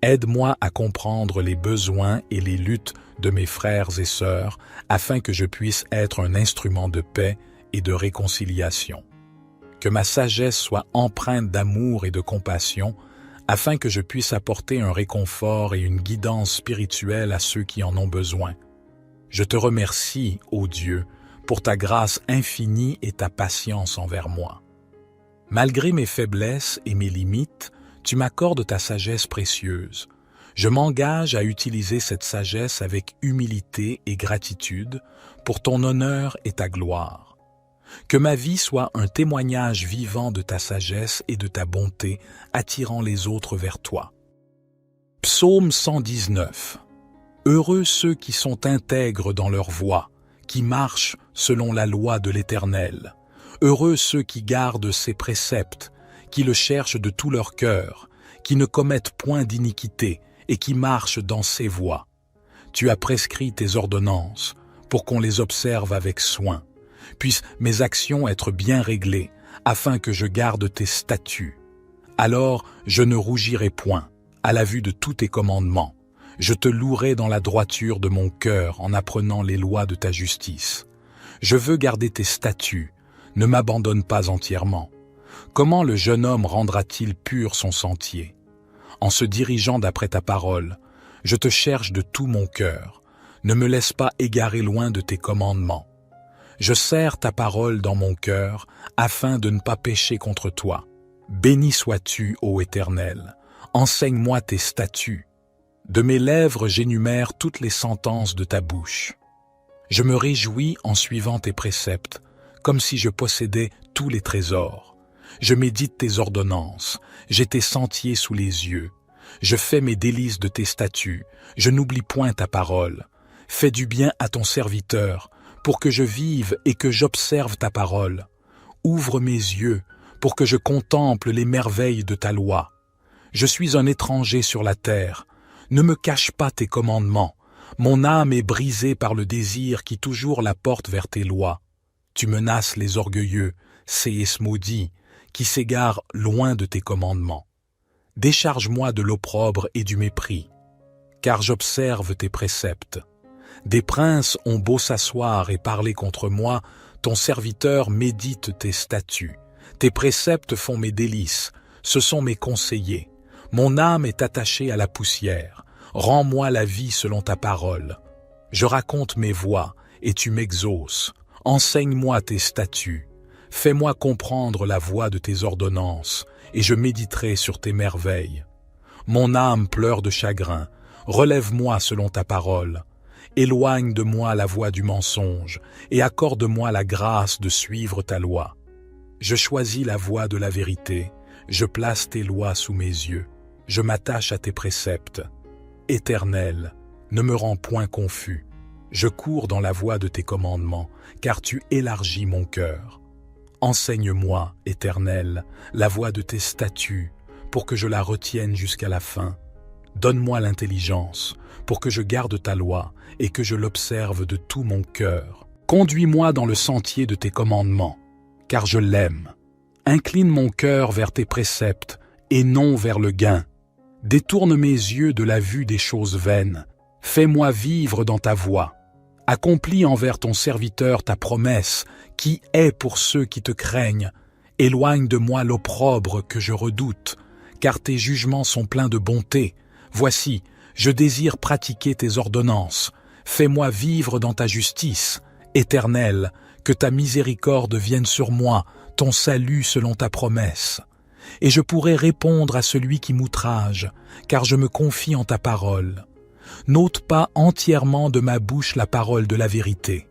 Aide-moi à comprendre les besoins et les luttes de mes frères et sœurs afin que je puisse être un instrument de paix et de réconciliation. Que ma sagesse soit empreinte d'amour et de compassion afin que je puisse apporter un réconfort et une guidance spirituelle à ceux qui en ont besoin. Je te remercie, ô Dieu, pour ta grâce infinie et ta patience envers moi. Malgré mes faiblesses et mes limites, tu m'accordes ta sagesse précieuse. Je m'engage à utiliser cette sagesse avec humilité et gratitude pour ton honneur et ta gloire. Que ma vie soit un témoignage vivant de ta sagesse et de ta bonté, attirant les autres vers toi. Psaume 119. Heureux ceux qui sont intègres dans leur voie, qui marchent selon la loi de l'Éternel. Heureux ceux qui gardent ses préceptes, qui le cherchent de tout leur cœur, qui ne commettent point d'iniquité et qui marchent dans ses voies. Tu as prescrit tes ordonnances pour qu'on les observe avec soin. Puissent mes actions être bien réglées, afin que je garde tes statuts. Alors je ne rougirai point, à la vue de tous tes commandements. Je te louerai dans la droiture de mon cœur en apprenant les lois de ta justice. Je veux garder tes statuts, ne m'abandonne pas entièrement. Comment le jeune homme rendra-t-il pur son sentier? En se dirigeant d'après ta parole, je te cherche de tout mon cœur. Ne me laisse pas égarer loin de tes commandements. Je serre ta parole dans mon cœur, afin de ne pas pécher contre toi. Béni sois-tu, ô Éternel. Enseigne-moi tes statuts. De mes lèvres j'énumère toutes les sentences de ta bouche. Je me réjouis en suivant tes préceptes, comme si je possédais tous les trésors. Je médite tes ordonnances, j'ai tes sentiers sous les yeux. Je fais mes délices de tes statuts, je n'oublie point ta parole. Fais du bien à ton serviteur, pour que je vive et que j'observe ta parole. Ouvre mes yeux, pour que je contemple les merveilles de ta loi. Je suis un étranger sur la terre. Ne me cache pas tes commandements. Mon âme est brisée par le désir qui toujours la porte vers tes lois. Tu menaces les orgueilleux, séis maudits, qui s'égarent loin de tes commandements. Décharge-moi de l'opprobre et du mépris, car j'observe tes préceptes. Des princes ont beau s'asseoir et parler contre moi, ton serviteur médite tes statuts. Tes préceptes font mes délices, ce sont mes conseillers. Mon âme est attachée à la poussière. Rends-moi la vie selon ta parole. Je raconte mes voies, et tu m'exauces. Enseigne-moi tes statuts. Fais-moi comprendre la voie de tes ordonnances, et je méditerai sur tes merveilles. Mon âme pleure de chagrin. Relève-moi selon ta parole. Éloigne de moi la voie du mensonge, et accorde-moi la grâce de suivre ta loi. Je choisis la voie de la vérité. Je place tes lois sous mes yeux. Je m'attache à tes préceptes. Éternel, ne me rends point confus. Je cours dans la voie de tes commandements, car tu élargis mon cœur. Enseigne-moi, Éternel, la voie de tes statuts, pour que je la retienne jusqu'à la fin. Donne-moi l'intelligence, pour que je garde ta loi et que je l'observe de tout mon cœur. Conduis-moi dans le sentier de tes commandements, car je l'aime. Incline mon cœur vers tes préceptes et non vers le gain. Détourne mes yeux de la vue des choses vaines. Fais-moi vivre dans ta voie. Accomplis envers ton serviteur ta promesse, qui est pour ceux qui te craignent. Éloigne de moi l'opprobre que je redoute, car tes jugements sont pleins de bonté. Voici, je désire pratiquer tes ordonnances. Fais-moi vivre dans ta justice. Éternel, que ta miséricorde vienne sur moi, ton salut selon ta promesse. Et je pourrai répondre à celui qui m'outrage, car je me confie en ta parole. N'ôte pas entièrement de ma bouche la parole de la vérité,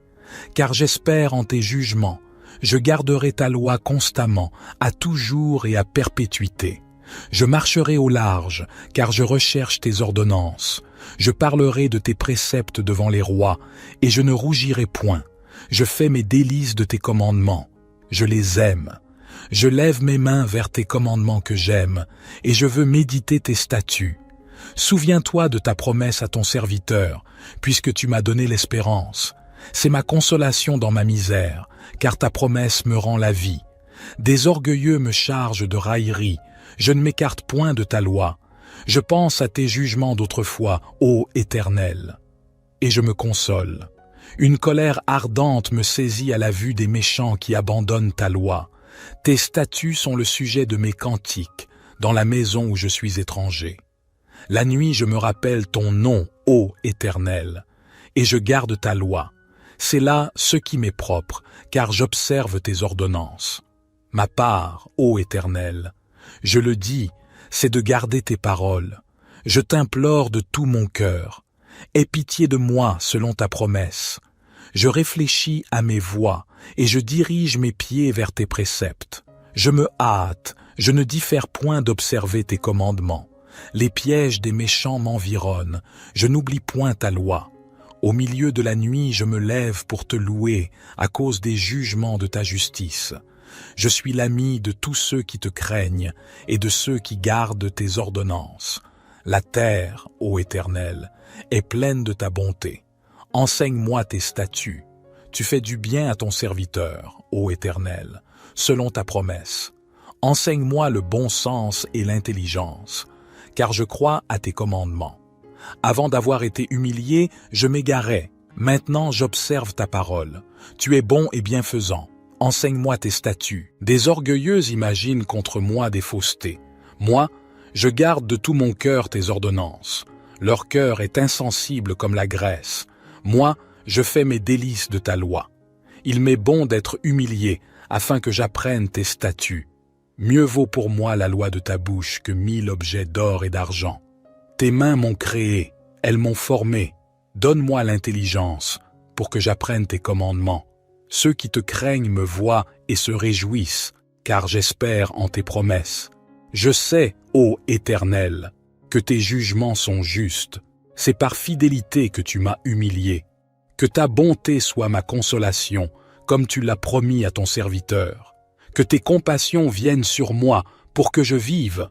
car j'espère en tes jugements. Je garderai ta loi constamment, à toujours et à perpétuité. Je marcherai au large, car je recherche tes ordonnances. Je parlerai de tes préceptes devant les rois, et je ne rougirai point. Je fais mes délices de tes commandements. Je les aime. Je lève mes mains vers tes commandements que j'aime, et je veux méditer tes statuts. Souviens-toi de ta promesse à ton serviteur, puisque tu m'as donné l'espérance. C'est ma consolation dans ma misère, car ta promesse me rend la vie. Des orgueilleux me chargent de raillerie, je ne m'écarte point de ta loi. Je pense à tes jugements d'autrefois, ô Éternel, et je me console. Une colère ardente me saisit à la vue des méchants qui abandonnent ta loi. Tes statuts sont le sujet de mes cantiques, dans la maison où je suis étranger. La nuit je me rappelle ton nom, ô Éternel, et je garde ta loi. C'est là ce qui m'est propre, car j'observe tes ordonnances. Ma part, ô Éternel, je le dis, c'est de garder tes paroles. Je t'implore de tout mon cœur. Aie pitié de moi selon ta promesse. Je réfléchis à mes voies et je dirige mes pieds vers tes préceptes. Je me hâte, je ne diffère point d'observer tes commandements. Les pièges des méchants m'environnent, je n'oublie point ta loi. Au milieu de la nuit, je me lève pour te louer à cause des jugements de ta justice. Je suis l'ami de tous ceux qui te craignent et de ceux qui gardent tes ordonnances. La terre, ô Éternel, est pleine de ta bonté. Enseigne-moi tes statuts. Tu fais du bien à ton serviteur, ô Éternel, selon ta promesse. Enseigne-moi le bon sens et l'intelligence, car je crois à tes commandements. Avant d'avoir été humilié, je m'égarais. Maintenant, j'observe ta parole. Tu es bon et bienfaisant. Enseigne-moi tes statuts. Des orgueilleux imaginent contre moi des faussetés. Moi, je garde de tout mon cœur tes ordonnances. Leur cœur est insensible comme la graisse. Moi, je fais mes délices de ta loi. Il m'est bon d'être humilié, afin que j'apprenne tes statuts. Mieux vaut pour moi la loi de ta bouche que 1000 objets d'or et d'argent. Tes mains m'ont créé, elles m'ont formé. Donne-moi l'intelligence, pour que j'apprenne tes commandements. Ceux qui te craignent me voient et se réjouissent, car j'espère en tes promesses. Je sais, ô Éternel, que tes jugements sont justes. C'est par fidélité que tu m'as humilié. Que ta bonté soit ma consolation, comme tu l'as promis à ton serviteur. Que tes compassions viennent sur moi pour que je vive.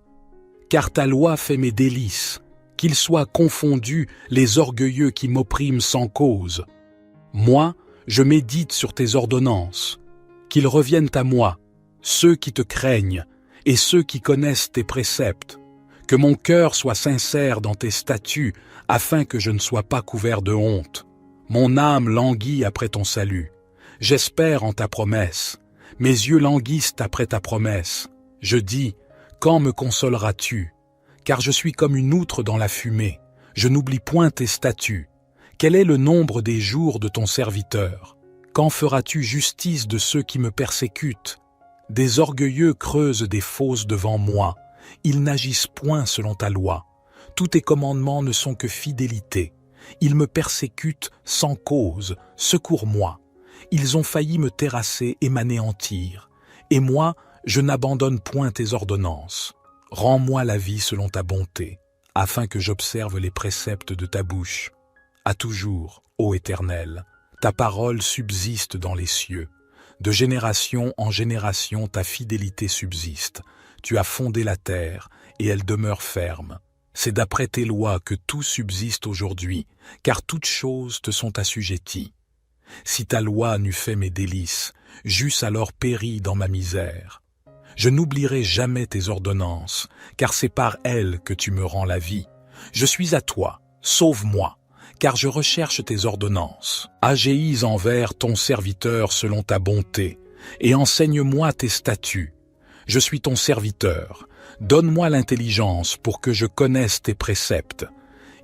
Car ta loi fait mes délices. qu'ils soient confondus les orgueilleux qui m'oppriment sans cause. Moi, je médite sur tes ordonnances. Qu'ils reviennent à moi, ceux qui te craignent et ceux qui connaissent tes préceptes. Que mon cœur soit sincère dans tes statuts, afin que je ne sois pas couvert de honte. Mon âme languit après ton salut. J'espère en ta promesse. Mes yeux languissent après ta promesse. Je dis, quand me consoleras-tu? Car je suis comme une outre dans la fumée. Je n'oublie point tes statuts. Quel est le nombre des jours de ton serviteur? Quand feras-tu justice de ceux qui me persécutent? Des orgueilleux creusent des fosses devant moi. Ils n'agissent point selon ta loi. Tous tes commandements ne sont que fidélité. Ils me persécutent sans cause. Secours-moi. Ils ont failli me terrasser et m'anéantir. Et moi, je n'abandonne point tes ordonnances. Rends-moi la vie selon ta bonté, afin que j'observe les préceptes de ta bouche. À toujours, ô Éternel, ta parole subsiste dans les cieux. De génération en génération, ta fidélité subsiste. Tu as fondé la terre, et elle demeure ferme. C'est d'après tes lois que tout subsiste aujourd'hui, car toutes choses te sont assujetties. Si ta loi n'eût fait mes délices, j'eusse alors péri dans ma misère. Je n'oublierai jamais tes ordonnances, car c'est par elles que tu me rends la vie. Je suis à toi, sauve-moi, car je recherche tes ordonnances. Agéis envers ton serviteur selon ta bonté, et enseigne-moi tes statuts. Je suis ton serviteur, donne-moi l'intelligence pour que je connaisse tes préceptes.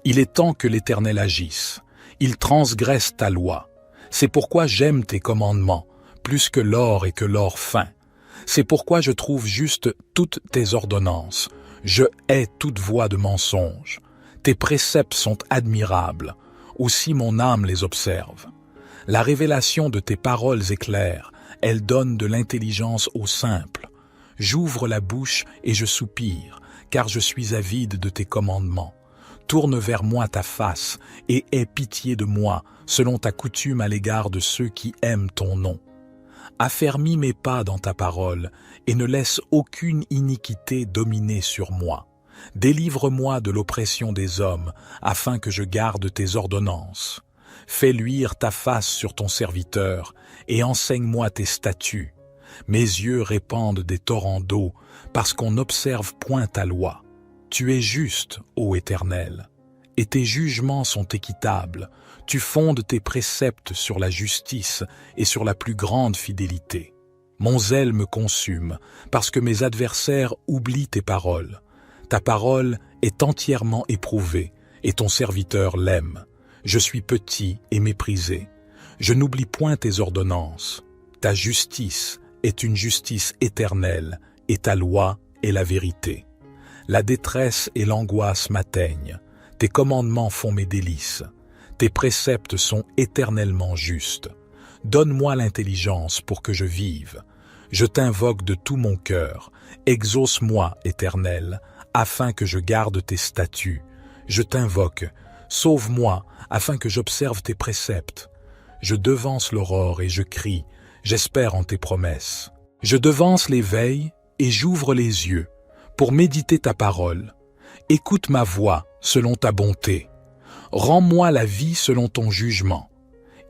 Il est temps que l'Éternel agisse, il transgresse ta loi. C'est pourquoi j'aime tes commandements, plus que l'or et que l'or fin. C'est pourquoi je trouve juste toutes tes ordonnances. Je hais toute voie de mensonge. Tes préceptes sont admirables, aussi mon âme les observe. La révélation de tes paroles est claire, elle donne de l'intelligence aux simples. J'ouvre la bouche et je soupire, car je suis avide de tes commandements. Tourne vers moi ta face et aie pitié de moi, selon ta coutume à l'égard de ceux qui aiment ton nom. Affermis mes pas dans ta parole et ne laisse aucune iniquité dominer sur moi. Délivre-moi de l'oppression des hommes, afin que je garde tes ordonnances. Fais luire ta face sur ton serviteur et enseigne-moi tes statuts. Mes yeux répandent des torrents d'eau, parce qu'on n'observe point ta loi. Tu es juste, ô Éternel, et tes jugements sont équitables. Tu fondes tes préceptes sur la justice et sur la plus grande fidélité. Mon zèle me consume, parce que mes adversaires oublient tes paroles. Ta parole est entièrement éprouvée, et ton serviteur l'aime. Je suis petit et méprisé. Je n'oublie point tes ordonnances. Ta justice est une justice éternelle, et ta loi est la vérité. La détresse et l'angoisse m'atteignent. Tes commandements font mes délices. Tes préceptes sont éternellement justes. Donne-moi l'intelligence pour que je vive. Je t'invoque de tout mon cœur. Exauce-moi, Éternel, afin que je garde tes statuts. Je t'invoque. Sauve-moi, afin que j'observe tes préceptes. Je devance l'aurore et je crie. J'espère en tes promesses. Je devance les veilles et j'ouvre les yeux pour méditer ta parole. Écoute ma voix selon ta bonté. Rends-moi la vie selon ton jugement.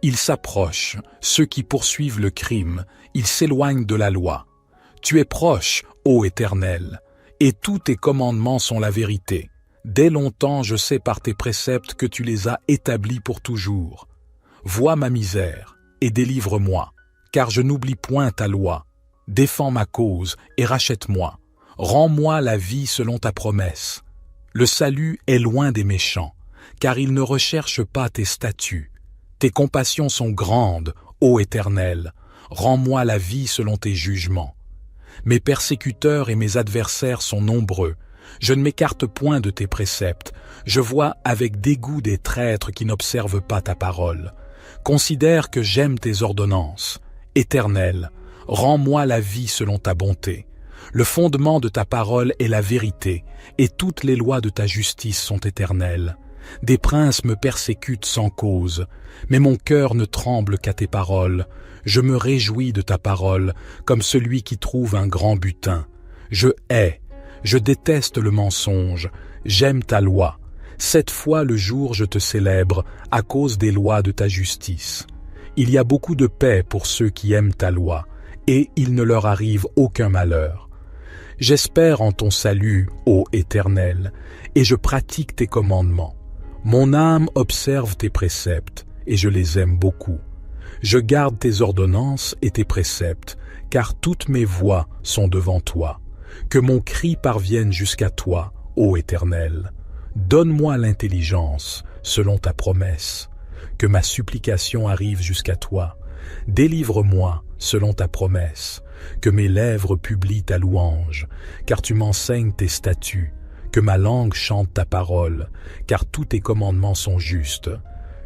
Ils s'approchent, ceux qui poursuivent le crime, ils s'éloignent de la loi. Tu es proche, ô Éternel, et tous tes commandements sont la vérité. Dès longtemps je sais par tes préceptes que tu les as établis pour toujours. Vois ma misère et délivre-moi, car je n'oublie point ta loi. Défends ma cause et rachète-moi. Rends-moi la vie selon ta promesse. Le salut est loin des méchants, car ils ne recherchent pas tes statuts. Tes compassions sont grandes, ô Éternel. Rends-moi la vie selon tes jugements. Mes persécuteurs et mes adversaires sont nombreux. Je ne m'écarte point de tes préceptes. Je vois avec dégoût des traîtres qui n'observent pas ta parole. Considère que j'aime tes ordonnances. Éternel, rends-moi la vie selon ta bonté. Le fondement de ta parole est la vérité, et toutes les lois de ta justice sont éternelles. Des princes me persécutent sans cause, mais mon cœur ne tremble qu'à tes paroles. Je me réjouis de ta parole, comme celui qui trouve un grand butin. Je déteste le mensonge, j'aime ta loi. 7 fois le jour je te célèbre à cause des lois de ta justice. Il y a beaucoup de paix pour ceux qui aiment ta loi, et il ne leur arrive aucun malheur. J'espère en ton salut, ô Éternel, et je pratique tes commandements. Mon âme observe tes préceptes, et je les aime beaucoup. Je garde tes ordonnances et tes préceptes, car toutes mes voies sont devant toi. Que mon cri parvienne jusqu'à toi, ô Éternel. Donne-moi l'intelligence, selon ta promesse. Que ma supplication arrive jusqu'à toi. Délivre-moi, selon ta promesse. Que mes lèvres publient ta louange, car tu m'enseignes tes statuts. Que ma langue chante ta parole, car tous tes commandements sont justes.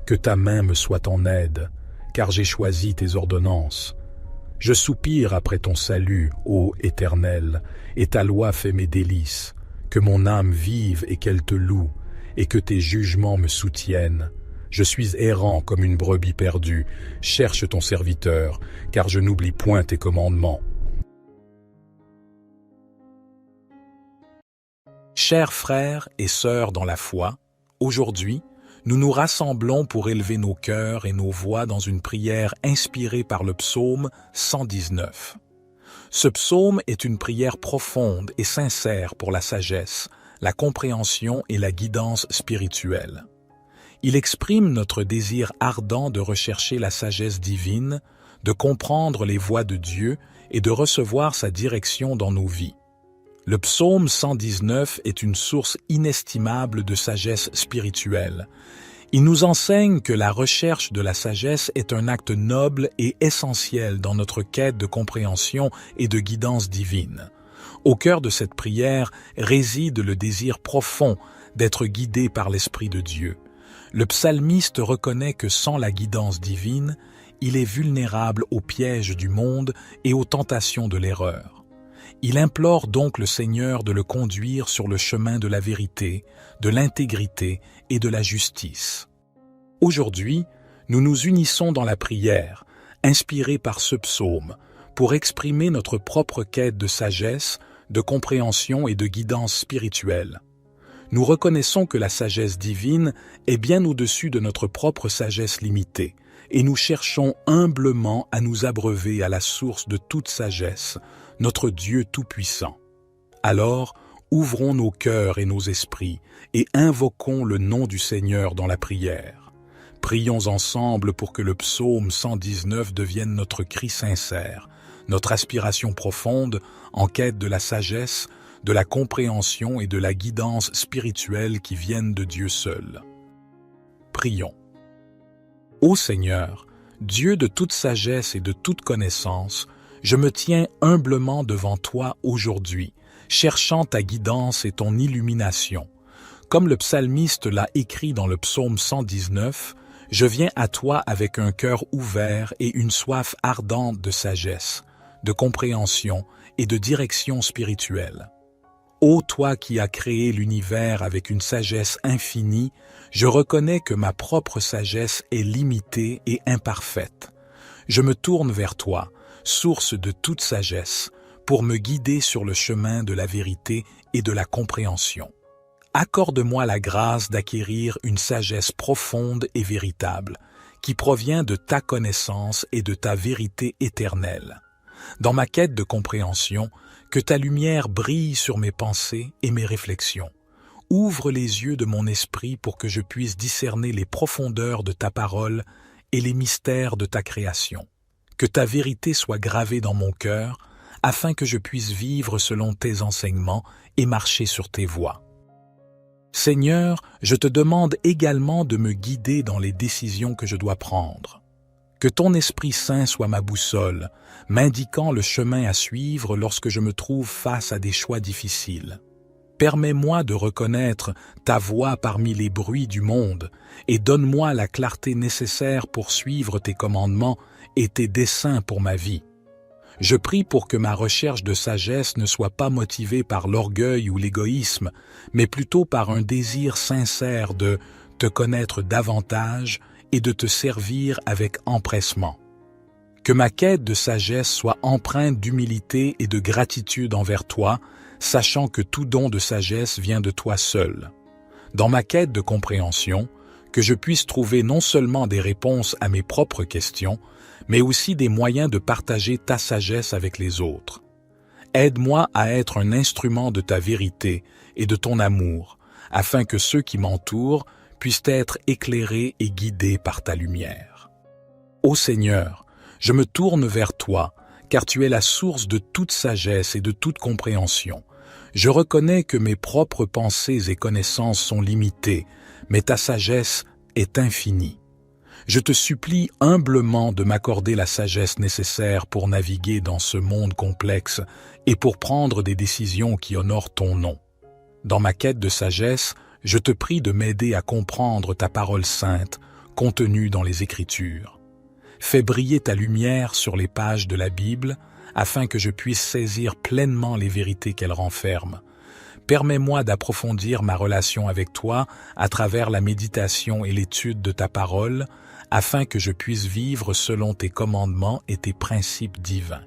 Que ta main me soit en aide, car j'ai choisi tes ordonnances. Je soupire après ton salut, ô Éternel, et ta loi fait mes délices. Que mon âme vive et qu'elle te loue, et que tes jugements me soutiennent. Je suis errant comme une brebis perdue. Cherche ton serviteur, car je n'oublie point tes commandements. Chers frères et sœurs dans la foi, aujourd'hui, nous nous rassemblons pour élever nos cœurs et nos voix dans une prière inspirée par le psaume 119. Ce psaume est une prière profonde et sincère pour la sagesse, la compréhension et la guidance spirituelle. Il exprime notre désir ardent de rechercher la sagesse divine, de comprendre les voies de Dieu et de recevoir sa direction dans nos vies. Le psaume 119 est une source inestimable de sagesse spirituelle. Il nous enseigne que la recherche de la sagesse est un acte noble et essentiel dans notre quête de compréhension et de guidance divine. Au cœur de cette prière réside le désir profond d'être guidé par l'Esprit de Dieu. Le psalmiste reconnaît que sans la guidance divine, il est vulnérable aux pièges du monde et aux tentations de l'erreur. Il implore donc le Seigneur de le conduire sur le chemin de la vérité, de l'intégrité et de la justice. Aujourd'hui, nous nous unissons dans la prière, inspirée par ce psaume, pour exprimer notre propre quête de sagesse, de compréhension et de guidance spirituelle. Nous reconnaissons que la sagesse divine est bien au-dessus de notre propre sagesse limitée, et nous cherchons humblement à nous abreuver à la source de toute sagesse, notre Dieu Tout-Puissant. Alors, ouvrons nos cœurs et nos esprits et invoquons le nom du Seigneur dans la prière. Prions ensemble pour que le psaume 119 devienne notre cri sincère, notre aspiration profonde en quête de la sagesse, de la compréhension et de la guidance spirituelle qui viennent de Dieu seul. Prions. Ô Seigneur, Dieu de toute sagesse et de toute connaissance, je me tiens humblement devant toi aujourd'hui, cherchant ta guidance et ton illumination. Comme le psalmiste l'a écrit dans le psaume 119, je viens à toi avec un cœur ouvert et une soif ardente de sagesse, de compréhension et de direction spirituelle. Ô toi qui as créé l'univers avec une sagesse infinie, je reconnais que ma propre sagesse est limitée et imparfaite. Je me tourne vers toi, source de toute sagesse, pour me guider sur le chemin de la vérité et de la compréhension. Accorde-moi la grâce d'acquérir une sagesse profonde et véritable, qui provient de ta connaissance et de ta vérité éternelle. Dans ma quête de compréhension, que ta lumière brille sur mes pensées et mes réflexions. Ouvre les yeux de mon esprit pour que je puisse discerner les profondeurs de ta parole et les mystères de ta création. Que ta vérité soit gravée dans mon cœur, afin que je puisse vivre selon tes enseignements et marcher sur tes voies. Seigneur, je te demande également de me guider dans les décisions que je dois prendre. Que ton Esprit Saint soit ma boussole, m'indiquant le chemin à suivre lorsque je me trouve face à des choix difficiles. Permets-moi de reconnaître ta voix parmi les bruits du monde et donne-moi la clarté nécessaire pour suivre tes commandements et tes desseins pour ma vie. Je prie pour que ma recherche de sagesse ne soit pas motivée par l'orgueil ou l'égoïsme, mais plutôt par un désir sincère de te connaître davantage et de te servir avec empressement. Que ma quête de sagesse soit empreinte d'humilité et de gratitude envers toi, sachant que tout don de sagesse vient de toi seul. dans ma quête de compréhension, que je puisse trouver non seulement des réponses à mes propres questions, mais aussi des moyens de partager ta sagesse avec les autres. Aide-moi à être un instrument de ta vérité et de ton amour, afin que ceux qui m'entourent puissent être éclairés et guidés par ta lumière. Ô Seigneur, je me tourne vers toi, car tu es la source de toute sagesse et de toute compréhension. Je reconnais que mes propres pensées et connaissances sont limitées, mais ta sagesse est infinie. Je te supplie humblement de m'accorder la sagesse nécessaire pour naviguer dans ce monde complexe et pour prendre des décisions qui honorent ton nom. Dans ma quête de sagesse, je te prie de m'aider à comprendre ta parole sainte contenue dans les Écritures. Fais briller ta lumière sur les pages de la Bible afin que je puisse saisir pleinement les vérités qu'elle renferme. Permets-moi d'approfondir ma relation avec toi à travers la méditation et l'étude de ta parole, afin que je puisse vivre selon tes commandements et tes principes divins.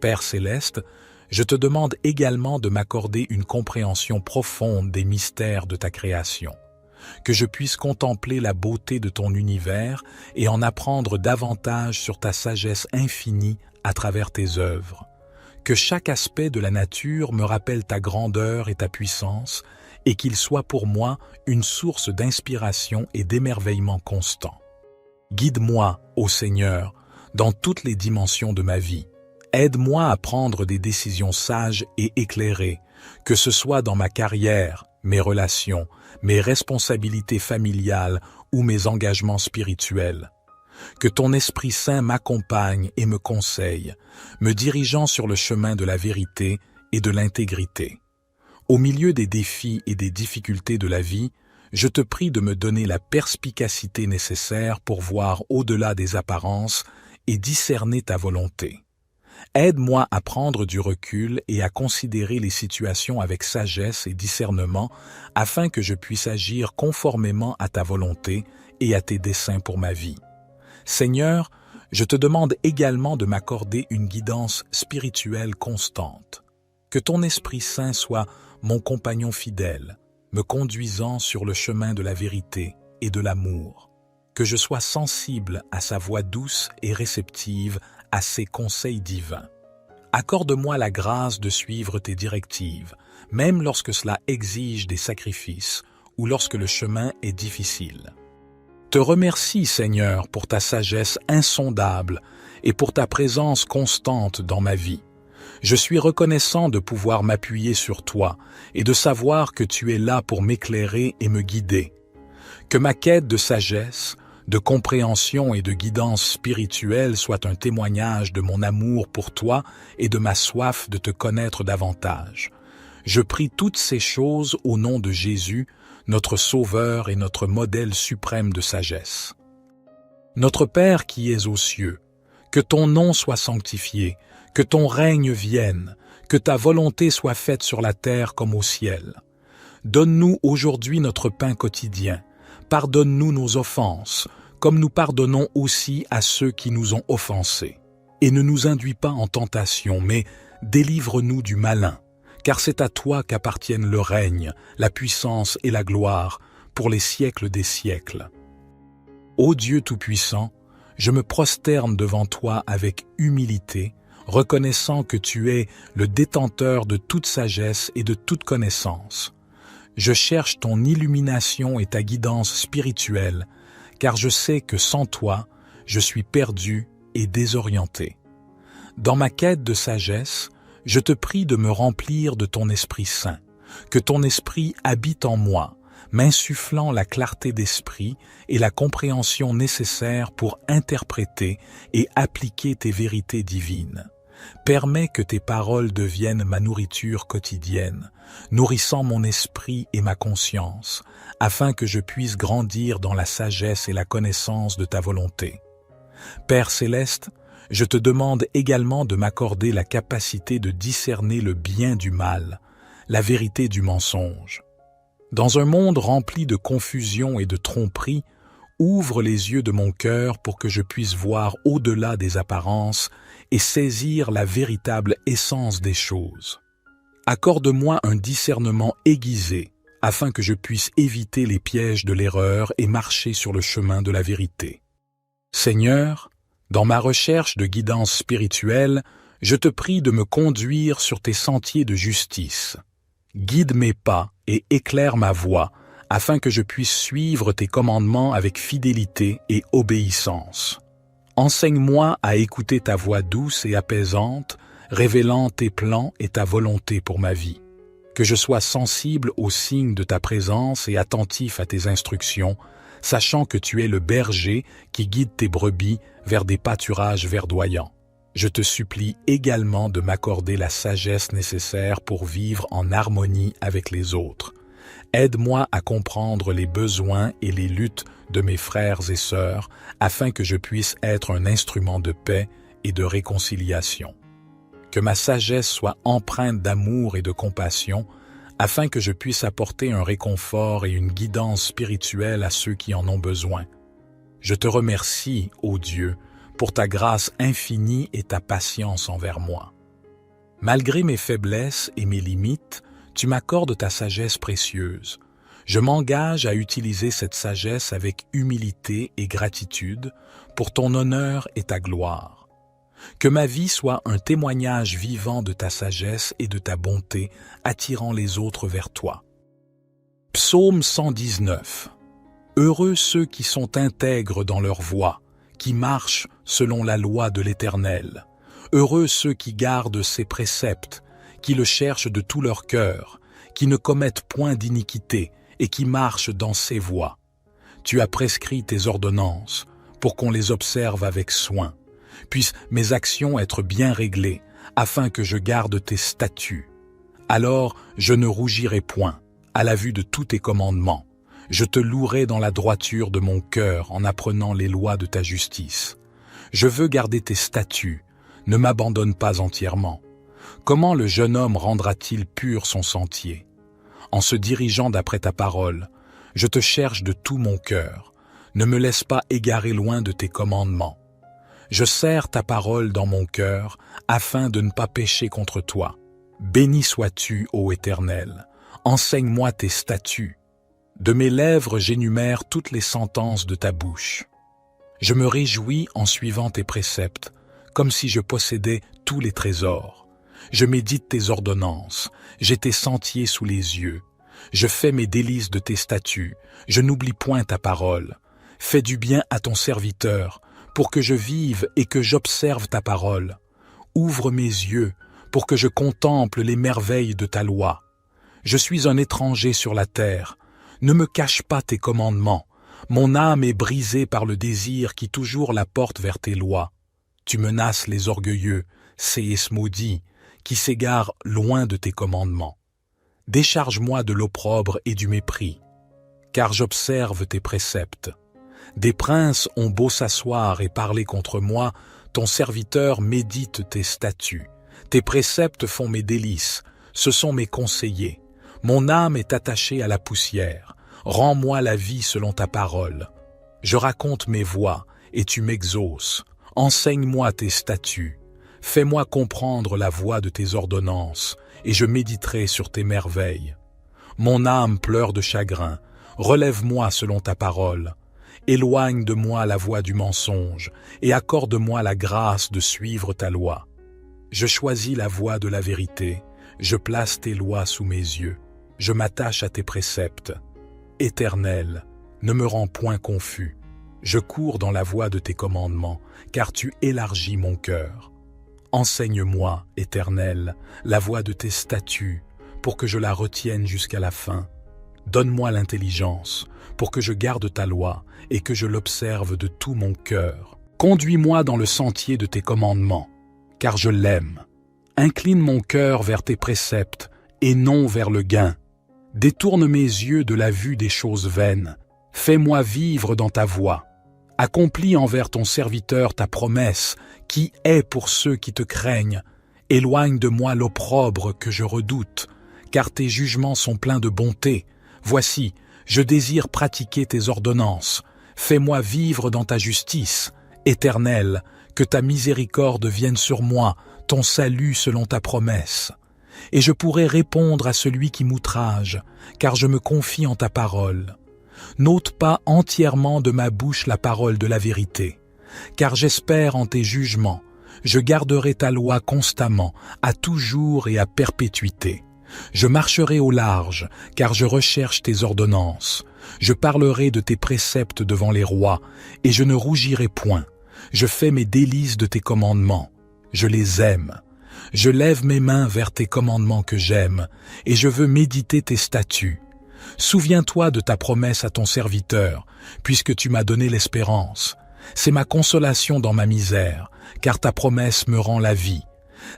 Père céleste, je te demande également de m'accorder une compréhension profonde des mystères de ta création, que je puisse contempler la beauté de ton univers et en apprendre davantage sur ta sagesse infinie à travers tes œuvres. Que chaque aspect de la nature me rappelle ta grandeur et ta puissance, et qu'il soit pour moi une source d'inspiration et d'émerveillement constant. Guide-moi, ô Seigneur, dans toutes les dimensions de ma vie. Aide-moi à prendre des décisions sages et éclairées, que ce soit dans ma carrière, mes relations, mes responsabilités familiales ou mes engagements spirituels. Que ton Esprit Saint m'accompagne et me conseille, me dirigeant sur le chemin de la vérité et de l'intégrité. Au milieu des défis et des difficultés de la vie, je te prie de me donner la perspicacité nécessaire pour voir au-delà des apparences et discerner ta volonté. Aide-moi à prendre du recul et à considérer les situations avec sagesse et discernement afin que je puisse agir conformément à ta volonté et à tes desseins pour ma vie. Seigneur, je te demande également de m'accorder une guidance spirituelle constante. Que ton Esprit Saint soit mon compagnon fidèle, me conduisant sur le chemin de la vérité et de l'amour. Que je sois sensible à sa voix douce et réceptive à ses conseils divins. Accorde-moi la grâce de suivre tes directives, même lorsque cela exige des sacrifices ou lorsque le chemin est difficile. Te remercie, Seigneur, pour ta sagesse insondable et pour ta présence constante dans ma vie. Je suis reconnaissant de pouvoir m'appuyer sur toi et de savoir que tu es là pour m'éclairer et me guider. Que ma quête de sagesse, de compréhension et de guidance spirituelle soit un témoignage de mon amour pour toi et de ma soif de te connaître davantage. Je prie toutes ces choses au nom de Jésus, notre Sauveur et notre modèle suprême de sagesse. Notre Père qui es aux cieux, que ton nom soit sanctifié, que ton règne vienne, que ta volonté soit faite sur la terre comme au ciel. Donne-nous aujourd'hui notre pain quotidien. Pardonne-nous nos offenses, comme nous pardonnons aussi à ceux qui nous ont offensés. Et ne nous induis pas en tentation, mais délivre-nous du malin, car c'est à toi qu'appartiennent le règne, la puissance et la gloire, pour les siècles des siècles. Ô Dieu Tout-Puissant, je me prosterne devant toi avec humilité, reconnaissant que tu es le détenteur de toute sagesse et de toute connaissance. Je cherche ton illumination et ta guidance spirituelle, car je sais que sans toi, je suis perdu et désorienté. Dans ma quête de sagesse, je te prie de me remplir de ton Esprit Saint, que ton Esprit habite en moi, m'insufflant la clarté d'esprit et la compréhension nécessaire pour interpréter et appliquer tes vérités divines. Permets que tes paroles deviennent ma nourriture quotidienne, nourrissant mon esprit et ma conscience, afin que je puisse grandir dans la sagesse et la connaissance de ta volonté. Père céleste, je te demande également de m'accorder la capacité de discerner le bien du mal, la vérité du mensonge. Dans un monde rempli de confusion et de tromperie, ouvre les yeux de mon cœur pour que je puisse voir au-delà des apparences et saisir la véritable essence des choses. Accorde-moi un discernement aiguisé afin que je puisse éviter les pièges de l'erreur et marcher sur le chemin de la vérité. Seigneur, dans ma recherche de guidance spirituelle, je te prie de me conduire sur tes sentiers de justice. Guide mes pas et éclaire ma voie, afin que je puisse suivre tes commandements avec fidélité et obéissance. Enseigne-moi à écouter ta voix douce et apaisante, révélant tes plans et ta volonté pour ma vie. Que je sois sensible aux signes de ta présence et attentif à tes instructions, sachant que tu es le berger qui guide tes brebis vers des pâturages verdoyants. Je te supplie également de m'accorder la sagesse nécessaire pour vivre en harmonie avec les autres. Aide-moi à comprendre les besoins et les luttes de mes frères et sœurs, afin que je puisse être un instrument de paix et de réconciliation. Que ma sagesse soit empreinte d'amour et de compassion, afin que je puisse apporter un réconfort et une guidance spirituelle à ceux qui en ont besoin. Je te remercie, ô Dieu, pour ta grâce infinie et ta patience envers moi. Malgré mes faiblesses et mes limites, tu m'accordes ta sagesse précieuse. Je m'engage à utiliser cette sagesse avec humilité et gratitude pour ton honneur et ta gloire. Que ma vie soit un témoignage vivant de ta sagesse et de ta bonté, attirant les autres vers toi. Psaume 119. Heureux ceux qui sont intègres dans leur voie, qui marchent selon la loi de l'Éternel. Heureux ceux qui gardent ses préceptes, qui le cherchent de tout leur cœur, qui ne commettent point d'iniquité et qui marchent dans ses voies. Tu as prescrit tes ordonnances pour qu'on les observe avec soin. Puissent mes actions être bien réglées, afin que je garde tes statuts. Alors je ne rougirai point à la vue de tous tes commandements. Je te louerai dans la droiture de mon cœur en apprenant les lois de ta justice. Je veux garder tes statuts, ne m'abandonne pas entièrement. Comment le jeune homme rendra-t-il pur son sentier? En se dirigeant d'après ta parole, je te cherche de tout mon cœur. Ne me laisse pas égarer loin de tes commandements. Je serre ta parole dans mon cœur, afin de ne pas pécher contre toi. Béni sois-tu, ô Éternel. Enseigne-moi tes statuts. De mes lèvres j'énumère toutes les sentences de ta bouche. Je me réjouis en suivant tes préceptes, comme si je possédais tous les trésors. Je médite tes ordonnances, j'ai tes sentiers sous les yeux. Je fais mes délices de tes statuts, je n'oublie point ta parole. Fais du bien à ton serviteur, pour que je vive et que j'observe ta parole. Ouvre mes yeux, pour que je contemple les merveilles de ta loi. Je suis un étranger sur la terre. Ne me cache pas tes commandements. Mon âme est brisée par le désir qui toujours la porte vers tes lois. Tu menaces les orgueilleux, séis maudits, qui s'égarent loin de tes commandements. Décharge-moi de l'opprobre et du mépris, car j'observe tes préceptes. Des princes ont beau s'asseoir et parler contre moi, ton serviteur médite tes statuts. Tes préceptes font mes délices, ce sont mes conseillers. Mon âme est attachée à la poussière. Rends-moi la vie selon ta parole. Je raconte mes voies, et tu m'exauces. Enseigne-moi tes statuts. Fais-moi comprendre la voie de tes ordonnances, et je méditerai sur tes merveilles. Mon âme pleure de chagrin. Relève-moi selon ta parole. Éloigne de moi la voie du mensonge, et accorde-moi la grâce de suivre ta loi. Je choisis la voie de la vérité. Je place tes lois sous mes yeux. Je m'attache à tes préceptes. Éternel, ne me rends point confus. Je cours dans la voie de tes commandements, car tu élargis mon cœur. Enseigne-moi, Éternel, la voie de tes statuts, pour que je la retienne jusqu'à la fin. Donne-moi l'intelligence, pour que je garde ta loi et que je l'observe de tout mon cœur. Conduis-moi dans le sentier de tes commandements, car je l'aime. Incline mon cœur vers tes préceptes et non vers le gain. Détourne mes yeux de la vue des choses vaines. Fais-moi vivre dans ta voie. Accomplis envers ton serviteur ta promesse, qui est pour ceux qui te craignent. Éloigne de moi l'opprobre que je redoute, car tes jugements sont pleins de bonté. Voici, je désire pratiquer tes ordonnances. Fais-moi vivre dans ta justice. Éternel, que ta miséricorde vienne sur moi, ton salut selon ta promesse. et je pourrai répondre à celui qui m'outrage, car je me confie en ta parole. N'ôte pas entièrement de ma bouche la parole de la vérité, car j'espère en tes jugements. Je garderai ta loi constamment, à toujours et à perpétuité. Je marcherai au large, car je recherche tes ordonnances. Je parlerai de tes préceptes devant les rois, et je ne rougirai point. Je fais mes délices de tes commandements. Je les aime. Je lève mes mains vers tes commandements que j'aime, et je veux méditer tes statuts. Souviens-toi de ta promesse à ton serviteur, puisque tu m'as donné l'espérance. C'est ma consolation dans ma misère, car ta promesse me rend la vie.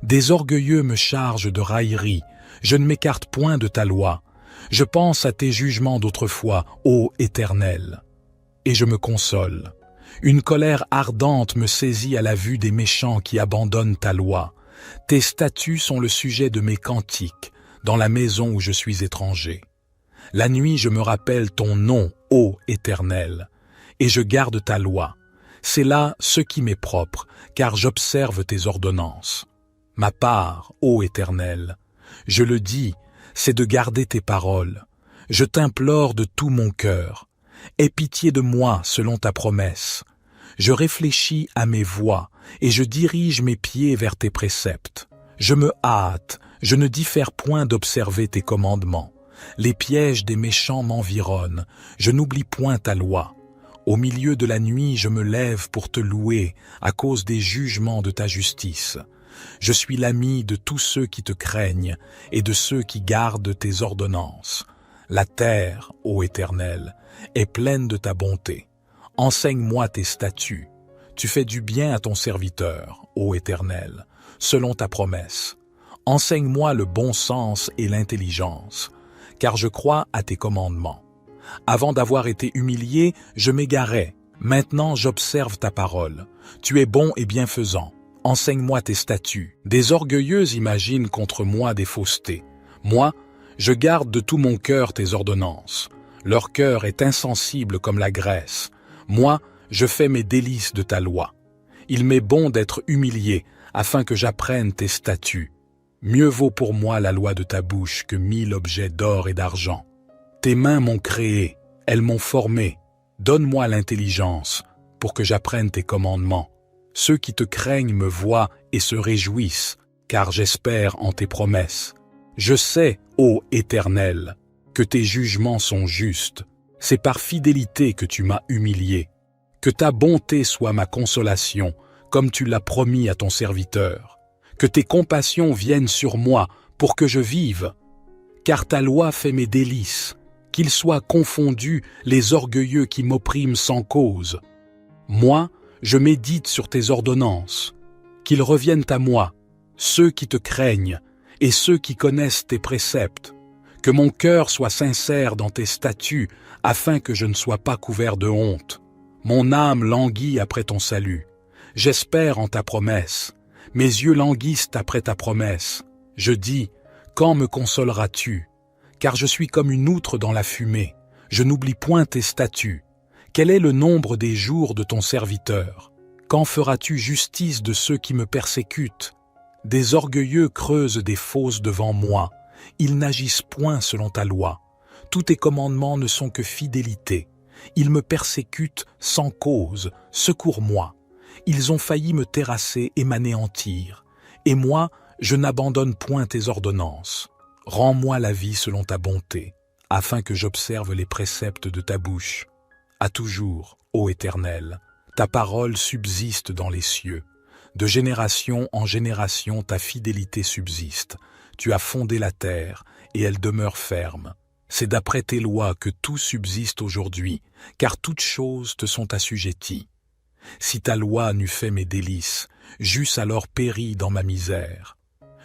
Des orgueilleux me chargent de raillerie, je ne m'écarte point de ta loi. Je pense à tes jugements d'autrefois, ô Éternel, et je me console. Une colère ardente me saisit à la vue des méchants qui abandonnent ta loi. Tes statuts sont le sujet de mes cantiques, dans la maison où je suis étranger. La nuit je me rappelle ton nom, ô Éternel, et je garde ta loi. C'est là ce qui m'est propre, car j'observe tes ordonnances. Ma part, ô Éternel, je le dis, c'est de garder tes paroles. Je t'implore de tout mon cœur. Aie pitié de moi selon ta promesse. Je réfléchis à mes voies, et je dirige mes pieds vers tes préceptes. Je me hâte, je ne diffère point d'observer tes commandements. Les pièges des méchants m'environnent, je n'oublie point ta loi. Au milieu de la nuit, je me lève pour te louer à cause des jugements de ta justice. Je suis l'ami de tous ceux qui te craignent et de ceux qui gardent tes ordonnances. La terre, ô Éternel, est pleine de ta bonté. Enseigne-moi tes statuts. Tu fais du bien à ton serviteur, ô Éternel, selon ta promesse. Enseigne-moi le bon sens et l'intelligence, car je crois à tes commandements. Avant d'avoir été humilié, je m'égarais. Maintenant, j'observe ta parole. Tu es bon et bienfaisant. Enseigne-moi tes statuts. Des orgueilleux imaginent contre moi des faussetés. Moi, je garde de tout mon cœur tes ordonnances. Leur cœur est insensible comme la graisse. Moi, je fais mes délices de ta loi. Il m'est bon d'être humilié, afin que j'apprenne tes statuts. Mieux vaut pour moi la loi de ta bouche que 1000 objets d'or et d'argent. Tes mains m'ont créé, elles m'ont formé. Donne-moi l'intelligence pour que j'apprenne tes commandements. Ceux qui te craignent me voient et se réjouissent, car j'espère en tes promesses. Je sais, ô Éternel, que tes jugements sont justes. C'est par fidélité que tu m'as humilié. Que ta bonté soit ma consolation, comme tu l'as promis à ton serviteur. Que tes compassions viennent sur moi pour que je vive. Car ta loi fait mes délices. Qu'ils soient confondus les orgueilleux qui m'oppriment sans cause. Moi, je médite sur tes ordonnances. Qu'ils reviennent à moi, ceux qui te craignent et ceux qui connaissent tes préceptes. Que mon cœur soit sincère dans tes statuts, afin que je ne sois pas couvert de honte. Mon âme languit après ton salut. J'espère en ta promesse. Mes yeux languissent après ta promesse. Je dis, quand me consoleras-tu? Car je suis comme une outre dans la fumée. Je n'oublie point tes statuts. Quel est le nombre des jours de ton serviteur? Quand feras-tu justice de ceux qui me persécutent? Des orgueilleux creusent des fosses devant moi. Ils n'agissent point selon ta loi. Tous tes commandements ne sont que fidélité. Ils me persécutent sans cause. Secours-moi. Ils ont failli me terrasser et m'anéantir. Et moi, je n'abandonne point tes ordonnances. Rends-moi la vie selon ta bonté, afin que j'observe les préceptes de ta bouche. À toujours, ô Éternel, ta parole subsiste dans les cieux. De génération en génération, ta fidélité subsiste. Tu as fondé la terre, et elle demeure ferme. C'est d'après tes lois que tout subsiste aujourd'hui, car toutes choses te sont assujetties. Si ta loi n'eût fait mes délices, j'eusse alors péri dans ma misère.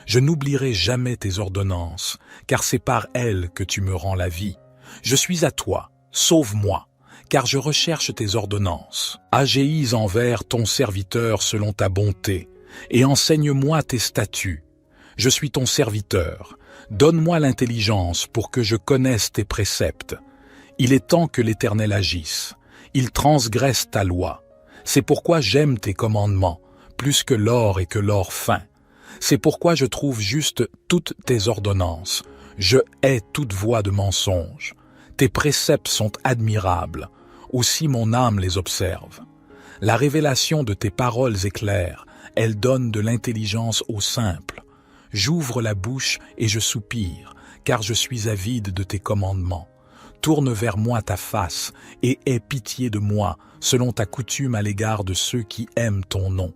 Je n'oublierai jamais tes ordonnances, car c'est par elles que tu me rends la vie. Je suis à toi, sauve-moi, car je recherche tes ordonnances. Agéis envers ton serviteur selon ta bonté, et enseigne-moi tes statuts. Je suis ton serviteur, donne-moi l'intelligence pour que je connaisse tes préceptes. Il est temps que l'Éternel agisse, il transgresse ta loi. C'est pourquoi j'aime tes commandements, plus que l'or et que l'or fin. C'est pourquoi je trouve juste toutes tes ordonnances. Je hais toute voie de mensonge. Tes préceptes sont admirables. Aussi mon âme les observe. La révélation de tes paroles est claire. Elle donne de l'intelligence aux simples. J'ouvre la bouche et je soupire, car je suis avide de tes commandements. Tourne vers moi ta face et aie pitié de moi, selon ta coutume à l'égard de ceux qui aiment ton nom.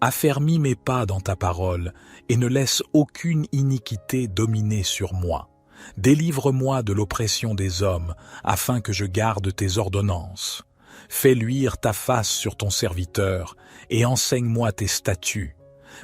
Affermis mes pas dans ta parole et ne laisse aucune iniquité dominer sur moi. Délivre-moi de l'oppression des hommes, afin que je garde tes ordonnances. Fais luire ta face sur ton serviteur et enseigne-moi tes statuts.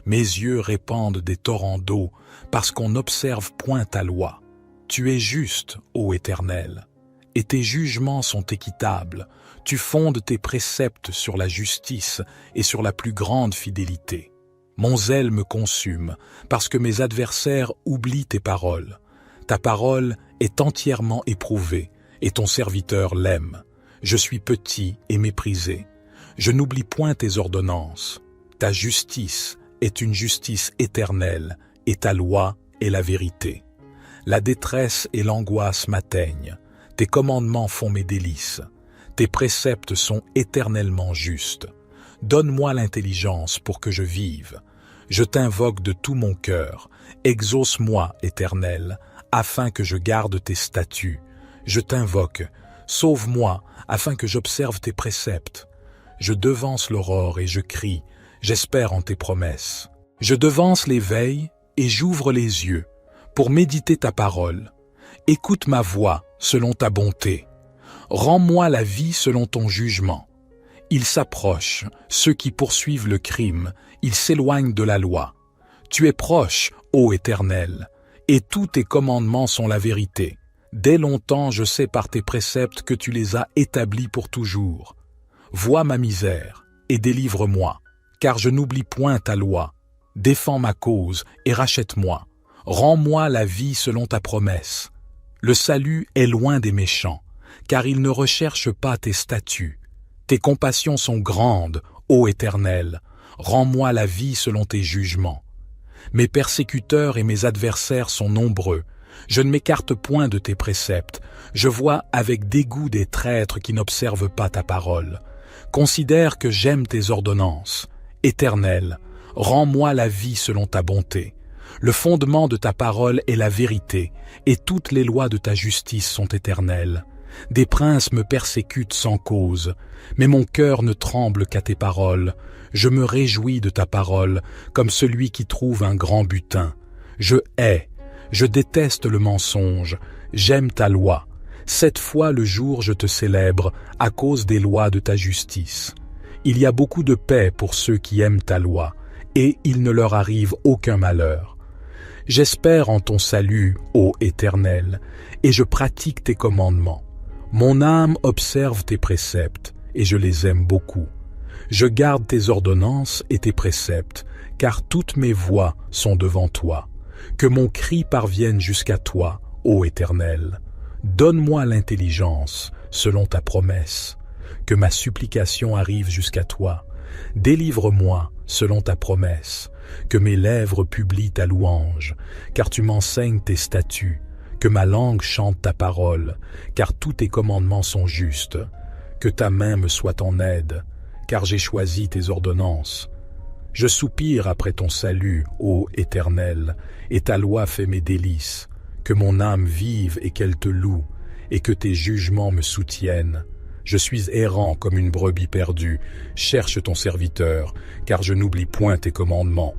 Mes yeux répandent des torrents d'eau, parce qu'on n'observe point ta loi. Tu es juste, ô Éternel, et tes jugements sont équitables. Tu fondes tes préceptes sur la justice et sur la plus grande fidélité. Mon zèle me consume, parce que mes adversaires oublient tes paroles. Ta parole est entièrement éprouvée, et ton serviteur l'aime. Je suis petit et méprisé. Je n'oublie point tes ordonnances. Ta justice est une justice éternelle, et ta loi est la vérité. La détresse et l'angoisse m'atteignent. Tes commandements font mes délices. Tes préceptes sont éternellement justes. Donne-moi l'intelligence pour que je vive. Je t'invoque de tout mon cœur. Exauce-moi, Éternel, afin que je garde tes statuts. Je t'invoque. Sauve-moi, afin que j'observe tes préceptes. Je devance l'aurore et je crie. J'espère en tes promesses. Je devance les veilles et j'ouvre les yeux pour méditer ta parole. Écoute ma voix selon ta bonté. Rends-moi la vie selon ton jugement. Ils s'approchent, ceux qui poursuivent le crime, ils s'éloignent de la loi. Tu es proche, ô Éternel, et tous tes commandements sont la vérité. Dès longtemps je sais par tes préceptes que tu les as établis pour toujours. Vois ma misère et délivre-moi, car je n'oublie point ta loi. Défends ma cause et rachète-moi. Rends-moi la vie selon ta promesse. Le salut est loin des méchants, car ils ne recherchent pas tes statuts. Tes compassions sont grandes, ô Éternel. Rends-moi la vie selon tes jugements. Mes persécuteurs et mes adversaires sont nombreux. Je ne m'écarte point de tes préceptes. Je vois avec dégoût des traîtres qui n'observent pas ta parole. Considère que j'aime tes ordonnances. Éternel, rends-moi la vie selon ta bonté. Le fondement de ta parole est la vérité, et toutes les lois de ta justice sont éternelles. Des princes me persécutent sans cause, mais mon cœur ne tremble qu'à tes paroles. Je me réjouis de ta parole, comme celui qui trouve un grand butin. Je déteste le mensonge, j'aime ta loi. 7 fois le jour je te célèbre, à cause des lois de ta justice. Il y a beaucoup de paix pour ceux qui aiment ta loi, et il ne leur arrive aucun malheur. J'espère en ton salut, ô Éternel, et je pratique tes commandements. Mon âme observe tes préceptes, et je les aime beaucoup. Je garde tes ordonnances et tes préceptes, car toutes mes voies sont devant toi. Que mon cri parvienne jusqu'à toi, ô Éternel. Donne-moi l'intelligence, selon ta promesse. Que ma supplication arrive jusqu'à toi. Délivre-moi, selon ta promesse. Que mes lèvres publient ta louange, car tu m'enseignes tes statuts. Que ma langue chante ta parole, car tous tes commandements sont justes. Que ta main me soit en aide, car j'ai choisi tes ordonnances. Je soupire après ton salut, ô Éternel, et ta loi fait mes délices. Que mon âme vive et qu'elle te loue, et que tes jugements me soutiennent. Je suis errant comme une brebis perdue. Cherche ton serviteur, car je n'oublie point tes commandements.